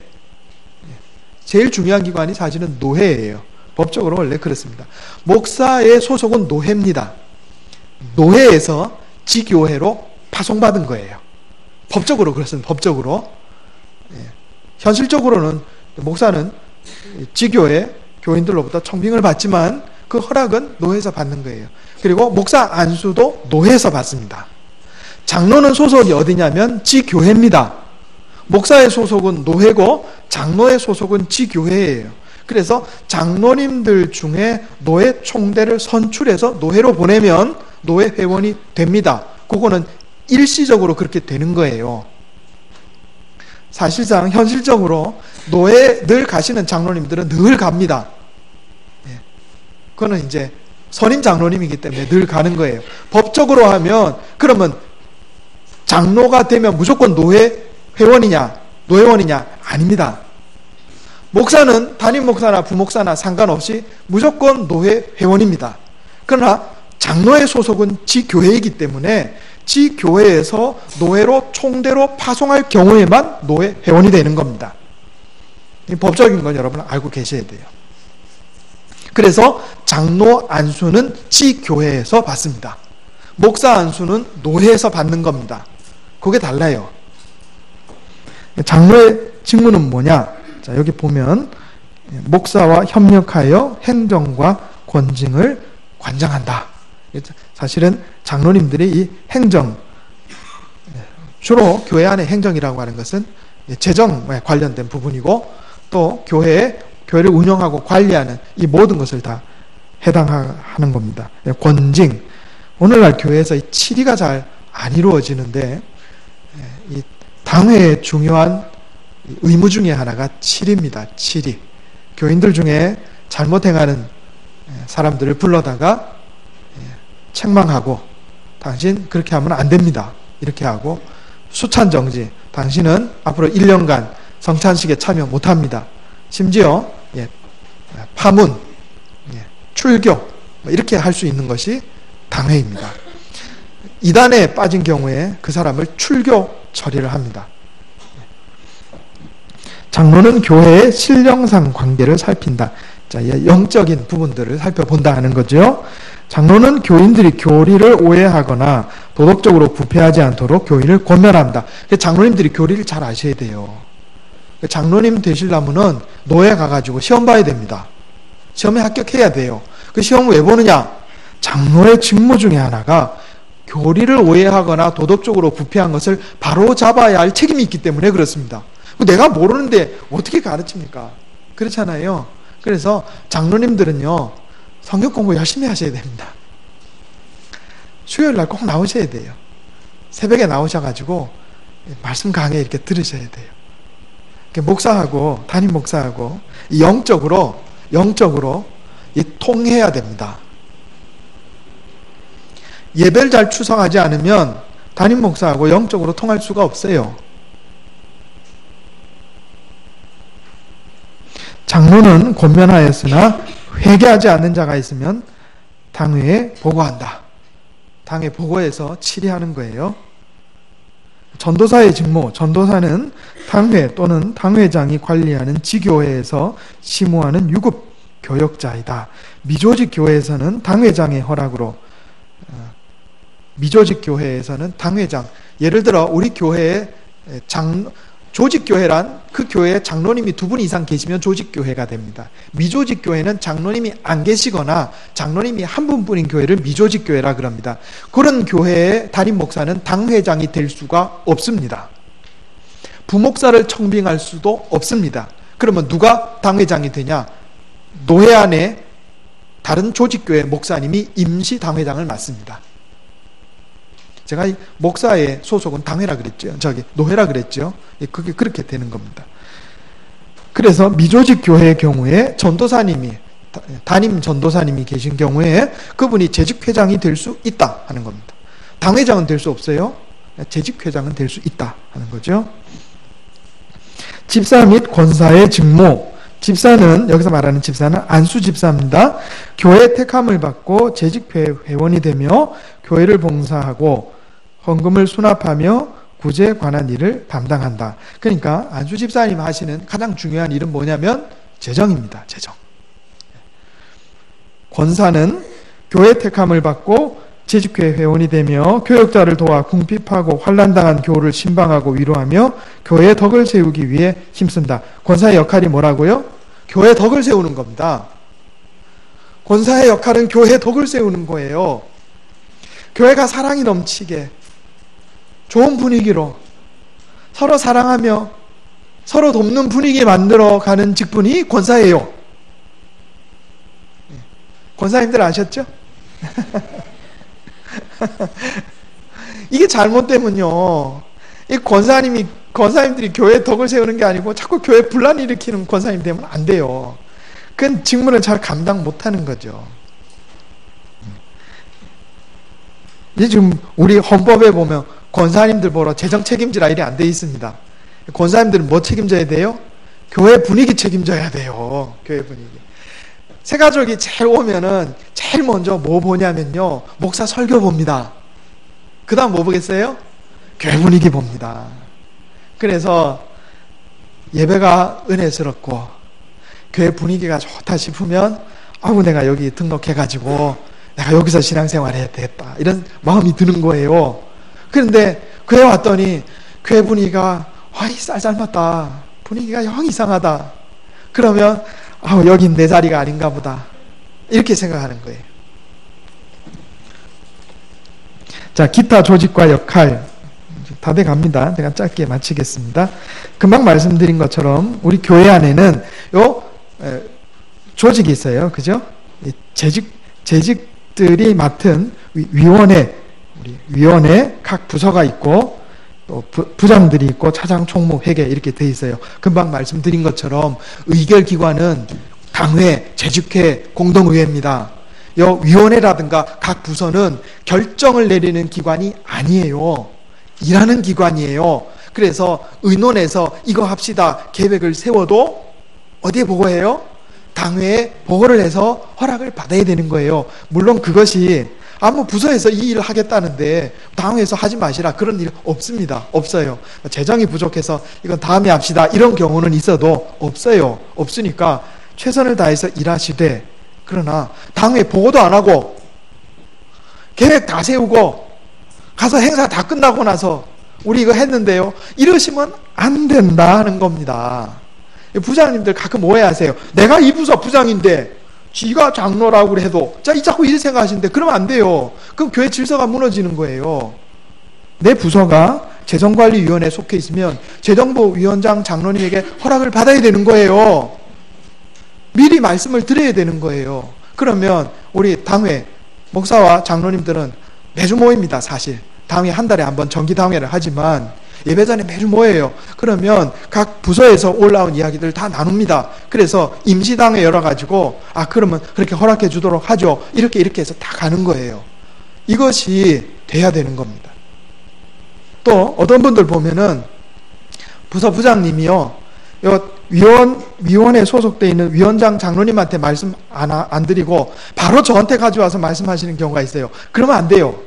제일 중요한 기관이 사실은 노회예요. 법적으로 원래 그렇습니다. 목사의 소속은 노회입니다. 노회에서 지교회로 파송받은 거예요. 법적으로 그렇습니다. 법적으로. 현실적으로는 목사는 지교회 교인들로부터 청빙을 받지만 그 허락은 노회에서 받는 거예요. 그리고 목사 안수도 노회에서 받습니다. 장로는 소속이 어디냐면 지교회입니다. 목사의 소속은 노회고 장로의 소속은 지교회예요. 그래서 장로님들 중에 노회 총대를 선출해서 노회로 보내면 노회 회원이 됩니다. 그거는 일시적으로 그렇게 되는 거예요. 사실상 현실적으로 노회에 늘 가시는 장로님들은 늘 갑니다. 그거는 이제 선임 장로님이기 때문에 늘 가는 거예요. 법적으로 하면 그러면 장로가 되면 무조건 노회 회원이냐, 노회원이냐? 아닙니다. 목사는 담임 목사나 부목사나 상관없이 무조건 노회 회원입니다. 그러나 장로의 소속은 지교회이기 때문에 지교회에서 노회로 총대로 파송할 경우에만 노회 회원이 되는 겁니다. 이 법적인 건 여러분 알고 계셔야 돼요. 그래서 장로 안수는 지교회에서 받습니다. 목사 안수는 노회에서 받는 겁니다. 그게 달라요. 장로의 직무는 뭐냐? 자, 여기 보면 목사와 협력하여 행정과 권징을 관장한다. 사실은 장로님들이 이 행정, 주로 교회 안의 행정이라고 하는 것은 재정에 관련된 부분이고, 또 교회를 운영하고 관리하는 이 모든 것을 다 해당하는 겁니다. 권징. 오늘날 교회에서 이 치리가 잘 안 이루어지는데, 이 당회의 중요한 의무 중에 하나가 치리입니다. 치리. 교인들 중에 잘못 행하는 사람들을 불러다가 책망하고, 당신 그렇게 하면 안 됩니다. 이렇게 하고, 수찬정지. 당신은 앞으로 1년간 성찬식에 참여 못합니다. 심지어 파문, 출교 이렇게 할 수 있는 것이 당회입니다. 이단에 빠진 경우에 그 사람을 출교 처리를 합니다. 장로는 교회의 신령상 관계를 살핀다. 자, 영적인 부분들을 살펴본다 하는 거죠. 장로는 교인들이 교리를 오해하거나 도덕적으로 부패하지 않도록 교인을 권면한다. 장로님들이 교리를 잘 아셔야 돼요. 장로님 되시려면은 노예 가가지고 시험 봐야 됩니다. 시험에 합격해야 돼요. 그 시험을 왜 보느냐? 장로의 직무 중에 하나가 교리를 오해하거나 도덕적으로 부패한 것을 바로 잡아야 할 책임이 있기 때문에 그렇습니다. 내가 모르는데 어떻게 가르칩니까? 그렇잖아요. 그래서 장로님들은요, 성경 공부 열심히 하셔야 됩니다. 수요일 날 꼭 나오셔야 돼요. 새벽에 나오셔가지고 말씀 강해 이렇게 들으셔야 돼요. 목사하고 담임 목사하고 영적으로 통해야 됩니다. 예배를 잘 추성하지 않으면 담임 목사하고 영적으로 통할 수가 없어요. 장로는 권면하였으나 회개하지 않는 자가 있으면 당회에 보고한다. 당회 보고해서 치리하는 거예요. 전도사의 직무, 전도사는 당회 또는 당회장이 관리하는 지교회에서 심우하는 유급 교역자이다. 미조직 교회에서는 당회장의 허락으로, 미조직 교회에서는 당회장, 예를 들어 우리 교회에 조직교회란 그 교회에 장로님이 2분 이상 계시면 조직교회가 됩니다. 미조직교회는 장로님이 안 계시거나 장로님이 한 분뿐인 교회를 미조직교회라 그럽니다. 그런 교회의 담임 목사는 당회장이 될 수가 없습니다. 부목사를 청빙할 수도 없습니다. 그러면 누가 당회장이 되냐? 노회 안에 다른 조직교회 목사님이 임시 당회장을 맡습니다. 제가 목사의 소속은 당회라 그랬죠. 노회라 그랬죠. 그게 그렇게 되는 겁니다. 그래서 미조직 교회의 경우에 전도사님이, 담임 전도사님이 계신 경우에 그분이 재직회장이 될 수 있다 하는 겁니다. 당회장은 될 수 없어요. 재직회장은 될 수 있다 하는 거죠. 집사 및 권사의 직무. 집사는, 여기서 말하는 집사는 안수 집사입니다. 교회 택함을 받고 재직회 회원이 되며 교회를 봉사하고 헌금을 수납하며 구제에 관한 일을 담당한다. 그러니까 안수 집사님 하시는 가장 중요한 일은 뭐냐면 재정입니다. 재정. 권사는 교회 택함을 받고 재직회 회원이 되며 교역자를 도와 궁핍하고 환난당한 교우를 신방하고 위로하며 교회의 덕을 세우기 위해 힘쓴다. 권사의 역할이 뭐라고요? 교회의 덕을 세우는 겁니다. 권사의 역할은 교회의 덕을 세우는 거예요. 교회가 사랑이 넘치게 좋은 분위기로 서로 사랑하며 서로 돕는 분위기 만들어가는 직분이 권사예요. 권사님들 아셨죠? 이게 잘못되면요, 이 권사님들이 교회의 덕을 세우는 게 아니고 자꾸 교회 분란 일으키는 권사님 되면 안 돼요. 그건 직무를 잘 감당 못하는 거죠. 이제 지금 우리 헌법에 보면 권사님들 보러 재정 책임지라 이래 안 돼 있습니다. 권사님들은 뭐 책임져야 돼요? 교회 분위기 책임져야 돼요. 교회 분위기. 새가족이 제일 오면은 제일 먼저 뭐 보냐면요, 목사 설교 봅니다. 그 다음 뭐 보겠어요? 교회 분위기 봅니다. 그래서 예배가 은혜스럽고 교회 분위기가 좋다 싶으면 아우 내가 여기 등록해가지고 내가 여기서 신앙생활 해야 되겠다 이런 마음이 드는 거예요. 그런데 교회 왔더니 교회 분위기가 와이 쌀쌀맞다, 분위기가 영 이상하다. 그러면 아우 여긴 내 자리가 아닌가 보다 이렇게 생각하는 거예요. 자, 기타 조직과 역할 다 돼갑니다. 제가 짧게 마치겠습니다. 금방 말씀드린 것처럼 우리 교회 안에는 조직이 있어요. 그죠? 재직들이 맡은 위원회 각 부서가 있고 또 부장들이 있고 차장, 총무, 회계 이렇게 돼 있어요. 금방 말씀드린 것처럼 의결기관은 당회, 재직회, 공동의회입니다. 이 위원회라든가 각 부서는 결정을 내리는 기관이 아니에요. 일하는 기관이에요. 그래서 의논해서 이거 합시다 계획을 세워도 어디에 보고해요? 당회에 보고를 해서 허락을 받아야 되는 거예요. 물론 그것이 부서에서 이 일을 하겠다는데 당회에서 하지 마시라 그런 일 없습니다. 없어요. 재정이 부족해서 이건 다음에 합시다 이런 경우는 있어도 없어요. 없으니까 최선을 다해서 일하시되, 그러나 당회 보고도 안 하고 계획 다 세우고 가서 행사 다 끝나고 나서 우리 이거 했는데요 이러시면 안 된다는 겁니다. 부장님들 가끔 오해하세요. 내가 이 부서 부장인데 지가 장로라고 해도 자꾸 이렇게 생각하시는데 그러면 안 돼요. 그럼 교회 질서가 무너지는 거예요. 내 부서가 재정관리위원회에 속해 있으면 재정부 위원장 장로님에게 허락을 받아야 되는 거예요. 미리 말씀을 드려야 되는 거예요. 그러면 우리 당회 목사와 장로님들은 매주 모입니다. 사실 당회 한 달에 한 번 정기당회를 하지만 예배 전에 매주 모여요. 그러면 각 부서에서 올라온 이야기들 다 나눕니다. 그래서 임시당회 열어가지고 그러면 그렇게 허락해 주도록 하죠. 이렇게 해서 다 가는 거예요. 이것이 돼야 되는 겁니다. 또 어떤 분들 보면은 부서 부장님이요, 위원회에 소속되어 있는 위원장 장로님한테 말씀 안 드리고 바로 저한테 가져와서 말씀하시는 경우가 있어요. 그러면 안 돼요.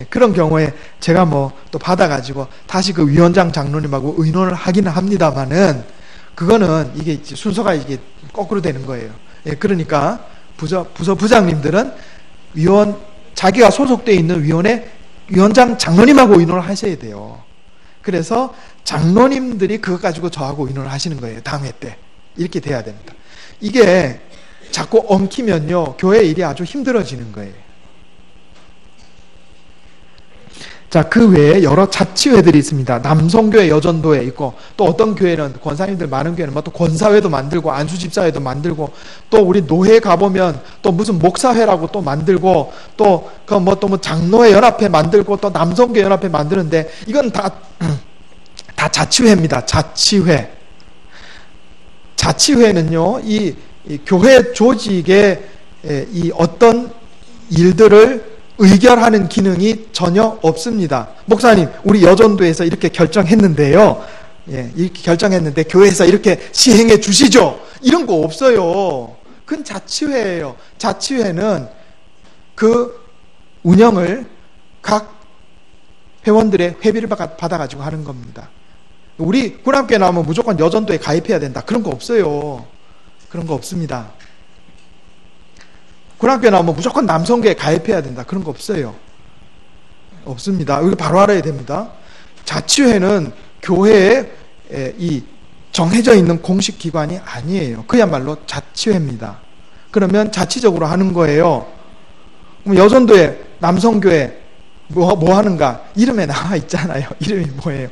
그런 경우에 제가 또 받아가지고 다시 그 위원장 장로님하고 의논을 하기는 합니다만은 그거는 이게 순서가 이게 거꾸로 되는 거예요. 그러니까 부서 부장님들은 자기가 소속되어 있는 위원회 위원장 장로님하고 의논을 하셔야 돼요. 그래서 장로님들이 그거 가지고 저하고 의논을 하시는 거예요. 당회 때. 이렇게 돼야 됩니다. 이게 자꾸 엉키면요, 교회 일이 아주 힘들어지는 거예요. 자, 그 외에 여러 자치회들이 있습니다. 남성교회, 여전도회 있고, 또 어떤 교회는, 권사님들 많은 교회는 또 권사회도 만들고, 안수집사회도 만들고, 또 우리 노회 가보면 또 무슨 목사회라고 또 만들고, 또 장로회 연합회 만들고, 또 남성교회 연합회 만드는데, 이건 다 자치회입니다. 자치회. 자치회는요, 이 교회 조직의 이 어떤 일들을 의결하는 기능이 전혀 없습니다. 목사님, 우리 여전도에서 이렇게 결정했는데요. 이렇게 결정했는데 교회에서 이렇게 시행해 주시죠. 이런 거 없어요. 그건 자치회예요. 자치회는 그 운영을 각 회원들의 회비를 받아가지고 하는 겁니다. 우리 군함교회 나오면 무조건 여전도에 가입해야 된다. 그런 거 없어요. 그런 거 없습니다. 군함교회 나오면 무조건 남성교회에 가입해야 된다. 그런 거 없어요. 없습니다. 이거 바로 알아야 됩니다. 자치회는 교회에 이 정해져 있는 공식 기관이 아니에요. 그야말로 자치회입니다. 그러면 자치적으로 하는 거예요. 그럼 여전도에 남성교회 뭐 하는가? 이름에 나와 있잖아요. 이름이 뭐예요?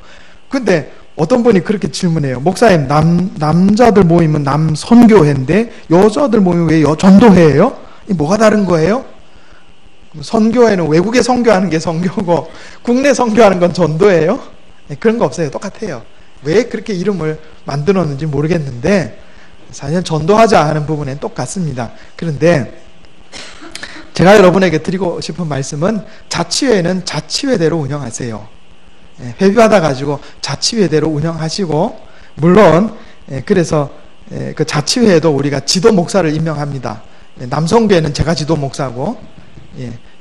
근데 어떤 분이 그렇게 질문해요. 목사님, 남자들 모이면 남선교회인데 여자들 모이면 왜 전도회예요? 이 뭐가 다른 거예요? 선교회는 외국에 선교하는 게 선교고 국내 선교하는 건 전도예요? 그런 거 없어요. 똑같아요. 왜 그렇게 이름을 만들었는지 모르겠는데 사실 전도하자 하는 부분엔 똑같습니다. 그런데 제가 여러분에게 드리고 싶은 말씀은 자치회는 자치회대로 운영하세요. 회비 받아가지고 자치회대로 운영하시고, 물론 그래서 그 자치회에도 우리가 지도 목사를 임명합니다. 남성교회는 제가 지도 목사고,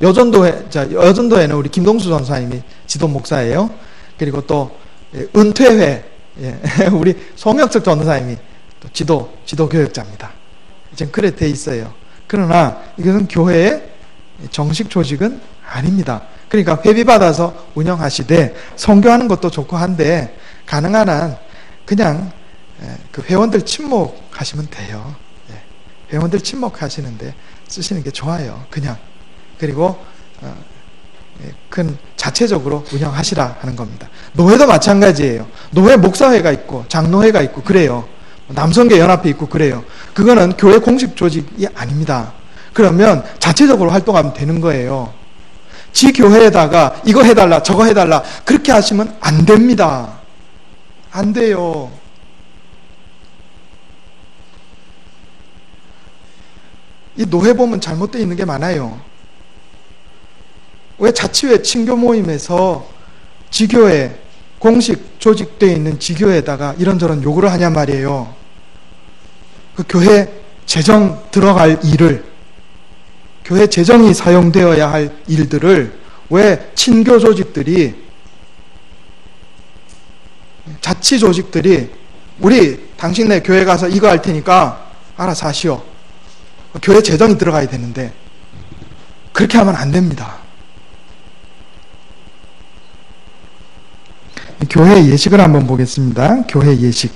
여전도회는 우리 김동수 전사님이 지도 목사예요. 그리고 또 은퇴회, 우리 송영석 전사님이 또 지도 교역자입니다. 지금 그래 돼 있어요. 그러나 이것은 교회의 정식 조직은 아닙니다. 그러니까 회비 받아서 운영하시되 선교하는 것도 좋고 한데 가능한 한 그냥 그 회원들 친목하시면 돼요. 회원들 친목하시는데 쓰시는 게 좋아요. 그냥. 그리고 큰 자체적으로 운영하시라 하는 겁니다. 노회도 마찬가지예요. 노회 목사회가 있고 장로회가 있고 그래요. 남성계 연합회 있고 그래요. 그거는 교회 공식 조직이 아닙니다. 그러면 자체적으로 활동하면 되는 거예요. 지 교회에다가 이거 해달라 저거 해달라 그렇게 하시면 안 됩니다. 안 돼요. 이 노회 보면 잘못되어 있는 게 많아요. 왜 자치회 친교 모임에서 지교회 공식 조직되어 있는 지교회에다가 이런저런 요구를 하냐 말이에요. 그 교회 재정 들어갈 일을, 교회 재정이 사용되어야 할 일들을 왜 친교 조직들이, 자치 조직들이 우리 당신네 교회 가서 이거 할 테니까 알아서 하시오. 교회 재정이 들어가야 되는데 그렇게 하면 안 됩니다. 교회 예식을 한번 보겠습니다. 교회 예식.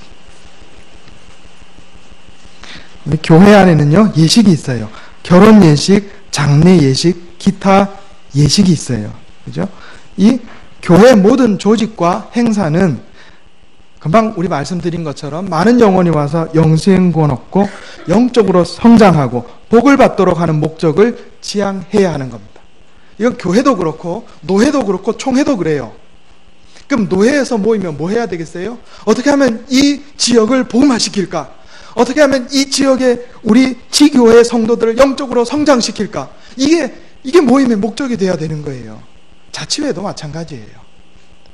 교회 안에는요 예식이 있어요. 결혼 예식, 장례 예식, 기타 예식이 있어요. 그죠? 이 교회 모든 조직과 행사는 금방 우리 말씀드린 것처럼 많은 영혼이 와서 영생구원 얻고 영적으로 성장하고 복을 받도록 하는 목적을 지향해야 하는 겁니다. 이건 교회도 그렇고 노회도 그렇고 총회도 그래요. 그럼 노회에서 모이면 뭐 해야 되겠어요? 어떻게 하면 이 지역을 복음화시킬까? 어떻게 하면 이 지역의 우리 지교회 성도들을 영적으로 성장시킬까? 이게 모임의 목적이 돼야 되는 거예요. 자치회도 마찬가지예요.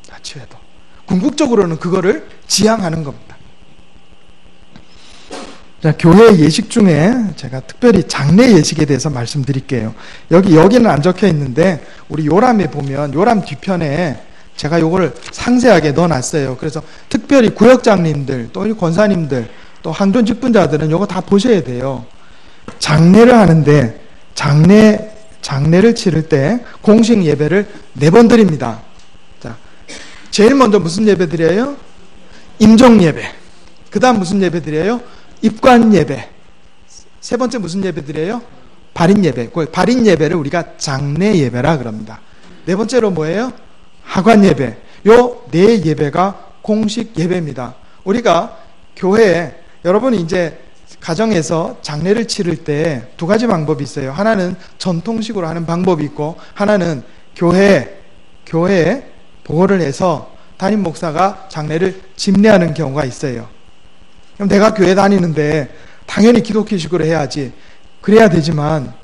자치회도. 궁극적으로는 그거를 지향하는 겁니다. 자, 교회 예식 중에 제가 특별히 장례 예식에 대해서 말씀드릴게요. 여기는 안 적혀 있는데 우리 요람에 보면 요람 뒤편에 제가 요걸 상세하게 넣어놨어요. 그래서 특별히 구역장님들 또 권사님들 또 항존 직분자들은 요거 다 보셔야 돼요. 장례를 하는데 장례를 치를 때 공식 예배를 4번 드립니다. 자, 제일 먼저 무슨 예배 드려요? 임종 예배. 그 다음 무슨 예배 드려요? 입관 예배. 세 번째 무슨 예배 드려요? 발인 예배. 그 발인 예배를 우리가 장례 예배라 그럽니다. 네 번째로 뭐예요? 하관 예배. 요 4 예배가 공식 예배입니다. 우리가 교회에 여러분이 이제 가정에서 장례를 치를 때 2가지 방법이 있어요. 하나는 전통식으로 하는 방법이 있고 하나는 교회에 보고를 해서 담임 목사가 장례를 집례하는 경우가 있어요. 그럼 내가 교회 다니는데 당연히 기독교식으로 해야지. 그래야 되지만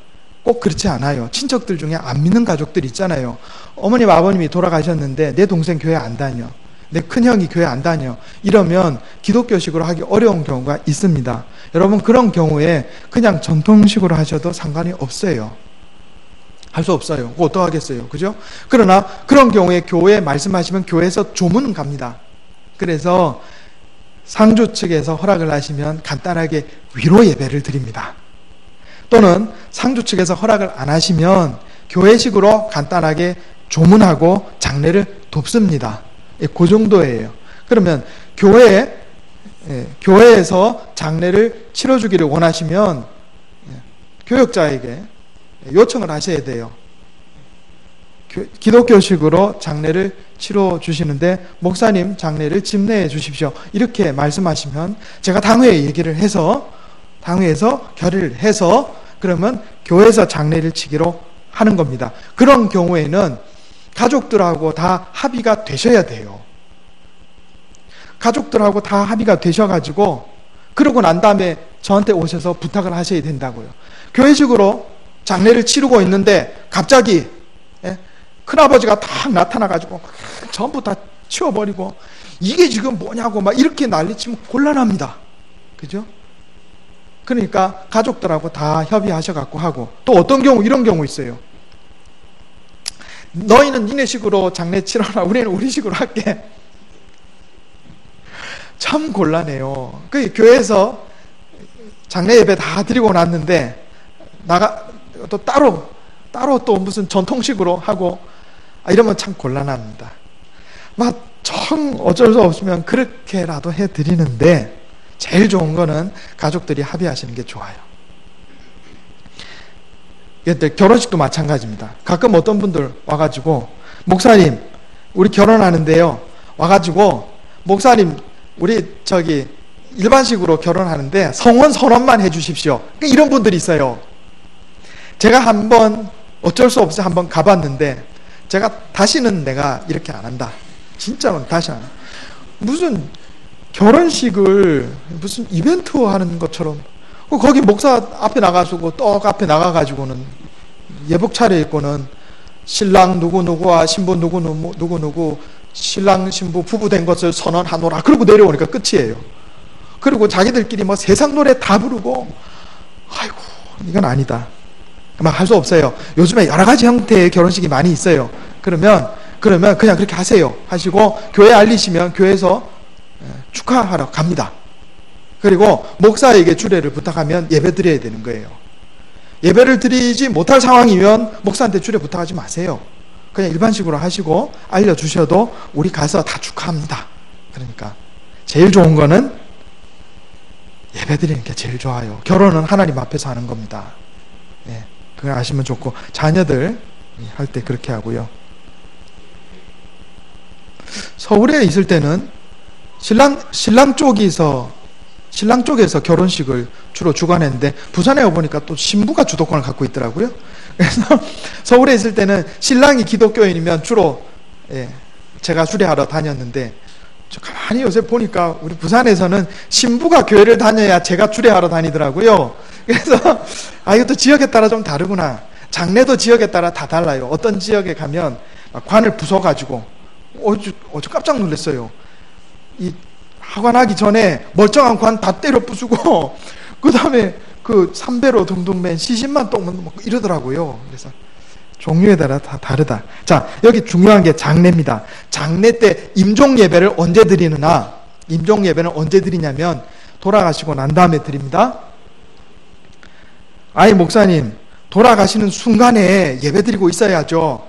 꼭 그렇지 않아요. 친척들 중에 안 믿는 가족들 있잖아요. 어머님 아버님이 돌아가셨는데 내 동생 교회 안 다녀. 내 큰형이 교회 안 다녀. 이러면 기독교식으로 하기 어려운 경우가 있습니다. 여러분 그런 경우에 그냥 전통식으로 하셔도 상관이 없어요. 할 수 없어요. 그거 어떡하겠어요. 그죠? 그러나 그런 경우에 교회 말씀하시면 교회에서 조문 갑니다. 그래서 상주 측에서 허락을 하시면 간단하게 위로 예배를 드립니다. 또는 상주 측에서 허락을 안 하시면 교회식으로 간단하게 조문하고 장례를 돕습니다. 그 정도예요. 그러면 교회에서 장례를 치러주기를 원하시면 교역자에게 요청을 하셔야 돼요. 기독교식으로 장례를 치러주시는데 목사님 장례를 집례해 주십시오. 이렇게 말씀하시면 제가 당회에 얘기를 해서 당회에서 결의를 해서 그러면 교회에서 장례를 치기로 하는 겁니다. 그런 경우에는 가족들하고 다 합의가 되셔야 돼요. 가족들하고 다 합의가 되셔가지고 그러고 난 다음에 저한테 오셔서 부탁을 하셔야 된다고요. 교회식으로 장례를 치르고 있는데 갑자기 큰아버지가 딱 나타나가지고 전부 다 치워버리고 이게 지금 뭐냐고 막 이렇게 난리치면 곤란합니다. 그죠? 그러니까 가족들하고 다 협의하셔갖고 하고 또 어떤 경우 이런 경우 있어요. 너희는 니네식으로 장례 치러라. 우리는 우리식으로 할게. 참 곤란해요. 그 교회에서 장례 예배 다 드리고 났는데 또 따로 또 무슨 전통식으로 하고 이러면 참 곤란합니다. 막 정 어쩔 수 없으면 그렇게라도 해드리는데 제일 좋은 거는 가족들이 합의하시는 게 좋아요. 결혼식도 마찬가지입니다. 가끔 어떤 분들 와가지고 목사님 우리 결혼하는데요 와가지고 목사님 우리 일반식으로 결혼하는데 성원 선언만 해주십시오. 이런 분들이 있어요. 제가 한번 어쩔 수 없이 한번 가봤는데 제가 다시는 내가 이렇게 안 한다. 진짜로 다시 안 한다. 무슨 결혼식을 무슨 이벤트 하는 것처럼 거기 목사 앞에 나가지고 떡 앞에 나가가지고는 예복 차려입고는 신랑 누구누구와 신부 누구누구 신랑 신부 부부 된 것을 선언하노라 그러고 내려오니까 끝이에요. 그리고 자기들끼리 뭐 세상 노래 다 부르고 아이고 이건 아니다. 막 할 수 없어요. 요즘에 여러 가지 형태의 결혼식이 많이 있어요. 그러면 그냥 그렇게 하세요. 하시고 교회에 알리시면 교회에서 축하하러 갑니다. 그리고 목사에게 주례를 부탁하면 예배 드려야 되는 거예요. 예배를 드리지 못할 상황이면 목사한테 주례 부탁하지 마세요. 그냥 일반식으로 하시고 알려주셔도 우리 가서 다 축하합니다. 그러니까 제일 좋은 거는 예배 드리는 게 제일 좋아요. 결혼은 하나님 앞에서 하는 겁니다. 네, 그걸 아시면 좋고 자녀들 할 때 그렇게 하고요. 서울에 있을 때는 신랑 쪽에서 결혼식을 주로 주관했는데 부산에 와보니까 또 신부가 주도권을 갖고 있더라고요. 그래서 서울에 있을 때는 신랑이 기독교인이면 주로 제가 수례하러 다녔는데 가만히 요새 보니까 우리 부산에서는 신부가 교회를 다녀야 제가 주례하러 다니더라고요. 그래서 이것도 지역에 따라 좀 다르구나. 장례도 지역에 따라 다 달라요. 어떤 지역에 가면 관을 부숴가지고 어제 깜짝 놀랐어요. 이 하관하기 전에 멀쩡한 관 다 때려 부수고 그 다음에 그 삼배로 둥둥 맨 시신만 또 이러더라고요. 그래서 종류에 따라 다 다르다. 자, 여기 중요한 게 장례입니다. 장례 때 임종 예배를 언제 드리느냐? 임종 예배는 언제 드리냐면 돌아가시고 난 다음에 드립니다. 목사님, 돌아가시는 순간에 예배 드리고 있어야죠.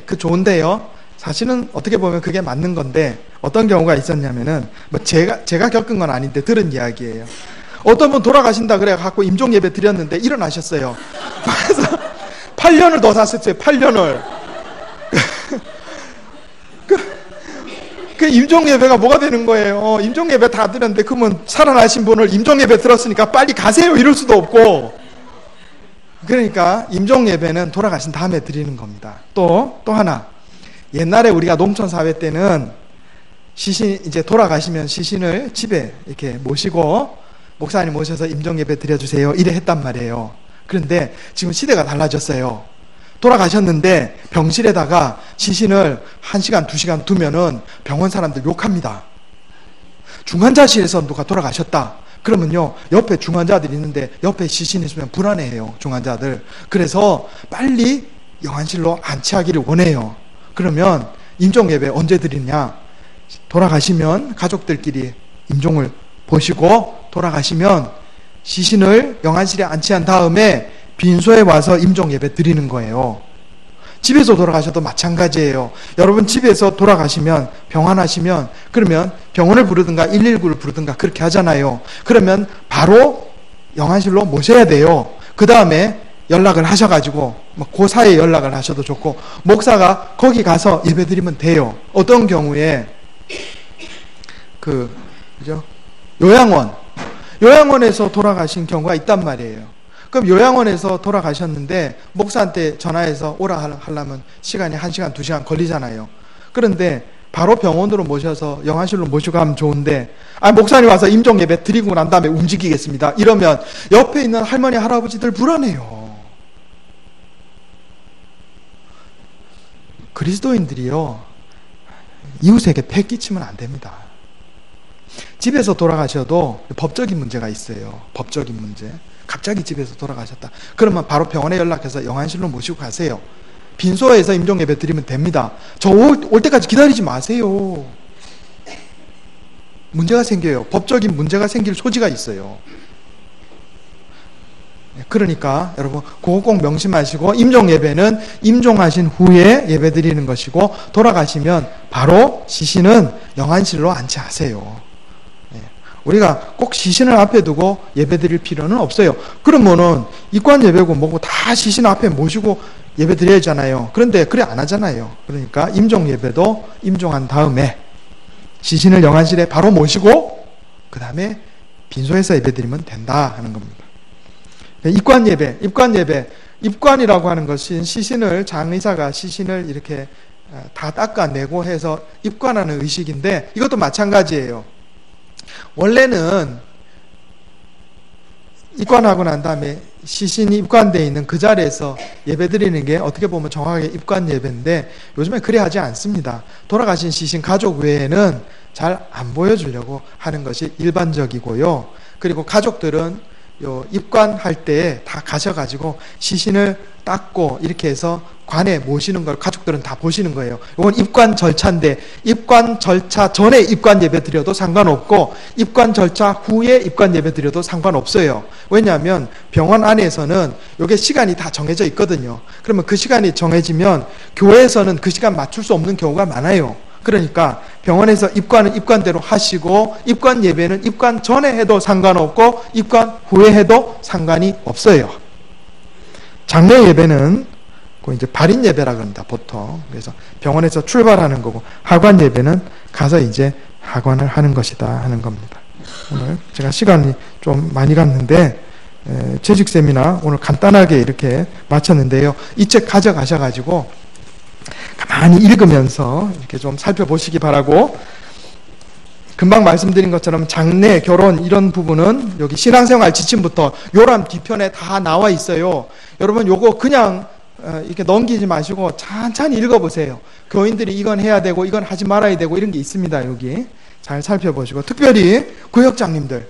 그 좋은데요. 사실은 어떻게 보면 그게 맞는 건데 어떤 경우가 있었냐면은 제가 겪은 건 아닌데 들은 이야기예요. 어떤 분 돌아가신다 그래 갖고 임종 예배 드렸는데 일어나셨어요. 그래서 8년을 더 사셨어요. 8년을. 그 임종 예배가 뭐가 되는 거예요? 임종 예배 다 드렸는데 그러면 살아나신 분을 임종 예배 들었으니까 빨리 가세요 이럴 수도 없고. 그러니까 임종 예배는 돌아가신 다음에 드리는 겁니다. 또 하나. 옛날에 우리가 농촌 사회 때는 이제 돌아가시면 시신을 집에 이렇게 모시고 목사님 모셔서 임종 예배 드려주세요 이래 했단 말이에요. 그런데 지금 시대가 달라졌어요. 돌아가셨는데 병실에다가 시신을 1시간, 2시간 두면은 병원 사람들 욕합니다. 중환자실에서 누가 돌아가셨다. 그러면요, 옆에 중환자들이 있는데 옆에 시신이 있으면 불안해해요, 중환자들. 그래서 빨리 영안실로 안치하기를 원해요. 그러면 임종 예배 언제 드리냐? 돌아가시면 가족들끼리 임종을 보시고 돌아가시면 시신을 영안실에 안치한 다음에 빈소에 와서 임종 예배 드리는 거예요. 집에서 돌아가셔도 마찬가지예요. 여러분 집에서 돌아가시면 병환하시면 그러면 병원을 부르든가 119를 부르든가 그렇게 하잖아요. 그러면 바로 영안실로 모셔야 돼요. 그 다음에 연락을 하셔가지고 그 사이에 연락을 하셔도 좋고 목사가 거기 가서 예배 드리면 돼요. 어떤 경우에 그죠? 요양원에서 돌아가신 경우가 있단 말이에요. 그럼 요양원에서 돌아가셨는데 목사한테 전화해서 오라 하려면 시간이 1시간, 2시간 걸리잖아요. 그런데 바로 병원으로 모셔서 영안실로 모시고 가면 좋은데 목사님 와서 임종 예배 드리고 난 다음에 움직이겠습니다. 이러면 옆에 있는 할머니, 할아버지들 불안해요. 그리스도인들이요, 이웃에게 폐 끼치면 안 됩니다. 집에서 돌아가셔도 법적인 문제가 있어요. 법적인 문제. 갑자기 집에서 돌아가셨다. 그러면 바로 병원에 연락해서 영안실로 모시고 가세요. 빈소에서 임종 예배 드리면 됩니다. 저 올 때까지 기다리지 마세요. 문제가 생겨요. 법적인 문제가 생길 소지가 있어요. 그러니까 여러분 그거 꼭 명심하시고 임종 예배는 임종하신 후에 예배 드리는 것이고 돌아가시면 바로 시신은 영안실로 안치하세요. 우리가 꼭 시신을 앞에 두고 예배 드릴 필요는 없어요. 그러면은 입관 예배고 뭐고 다 시신 앞에 모시고 예배 드려야 하잖아요. 그런데 그래 안 하잖아요. 그러니까 임종 예배도 임종한 다음에 시신을 영안실에 바로 모시고 그 다음에 빈소에서 예배 드리면 된다 하는 겁니다. 입관 예배, 입관이라고 하는 것은 시신을 장의사가 시신을 이렇게 다 닦아내고 해서 입관하는 의식인데 이것도 마찬가지예요. 원래는 입관하고 난 다음에 시신이 입관되어 있는 그 자리에서 예배 드리는 게 어떻게 보면 정확하게 입관 예배인데 요즘에 그래 하지 않습니다. 돌아가신 시신 가족 외에는 잘 안 보여주려고 하는 것이 일반적이고요. 그리고 가족들은 입관할 때 다 가셔가지고 시신을 닦고 이렇게 해서 관에 모시는 걸 가족들은 다 보시는 거예요. 이건 입관 절차인데 입관 절차 전에 입관 예배 드려도 상관없고 입관 절차 후에 입관 예배 드려도 상관없어요. 왜냐하면 병원 안에서는 이게 시간이 다 정해져 있거든요. 그러면 그 시간이 정해지면 교회에서는 그 시간 맞출 수 없는 경우가 많아요. 그러니까 병원에서 입관은 입관대로 하시고 입관 예배는 입관 전에 해도 상관없고 입관 후에 해도 상관이 없어요. 장례 예배는 이제 발인 예배라 그럽니다. 보통. 그래서 병원에서 출발하는 거고 하관 예배는 가서 이제 하관을 하는 것이다 하는 겁니다. 오늘 제가 시간이 좀 많이 갔는데 재직 세미나 오늘 간단하게 이렇게 마쳤는데요. 이 책 가져가셔가지고 가만히 읽으면서 이렇게 좀 살펴보시기 바라고, 금방 말씀드린 것처럼 장래, 결혼 이런 부분은 여기 신앙생활 지침부터 요람 뒤편에 다 나와 있어요. 여러분 요거 그냥 이렇게 넘기지 마시고 천천히 읽어보세요. 교인들이 이건 해야 되고 이건 하지 말아야 되고 이런 게 있습니다. 여기 잘 살펴보시고, 특별히 구역장님들,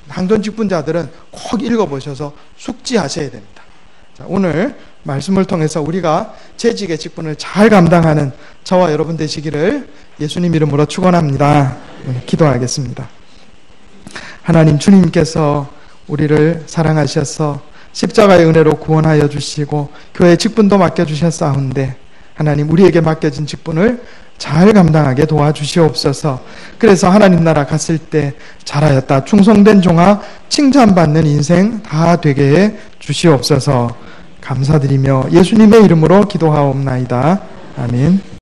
항전 직분자들은 꼭 읽어보셔서 숙지하셔야 됩니다. 자, 오늘 말씀을 통해서 우리가 재직의 직분을 잘 감당하는 저와 여러분 되시기를 예수님 이름으로 축원합니다. 기도하겠습니다. 하나님, 주님께서 우리를 사랑하셔서 십자가의 은혜로 구원하여 주시고 교회 직분도 맡겨주셨사온데, 하나님 우리에게 맡겨진 직분을 잘 감당하게 도와주시옵소서. 그래서 하나님 나라 갔을 때 잘하였다, 충성된 종아, 칭찬받는 인생 다 되게 해 주시옵소서. 감사드리며 예수님의 이름으로 기도하옵나이다. 아멘.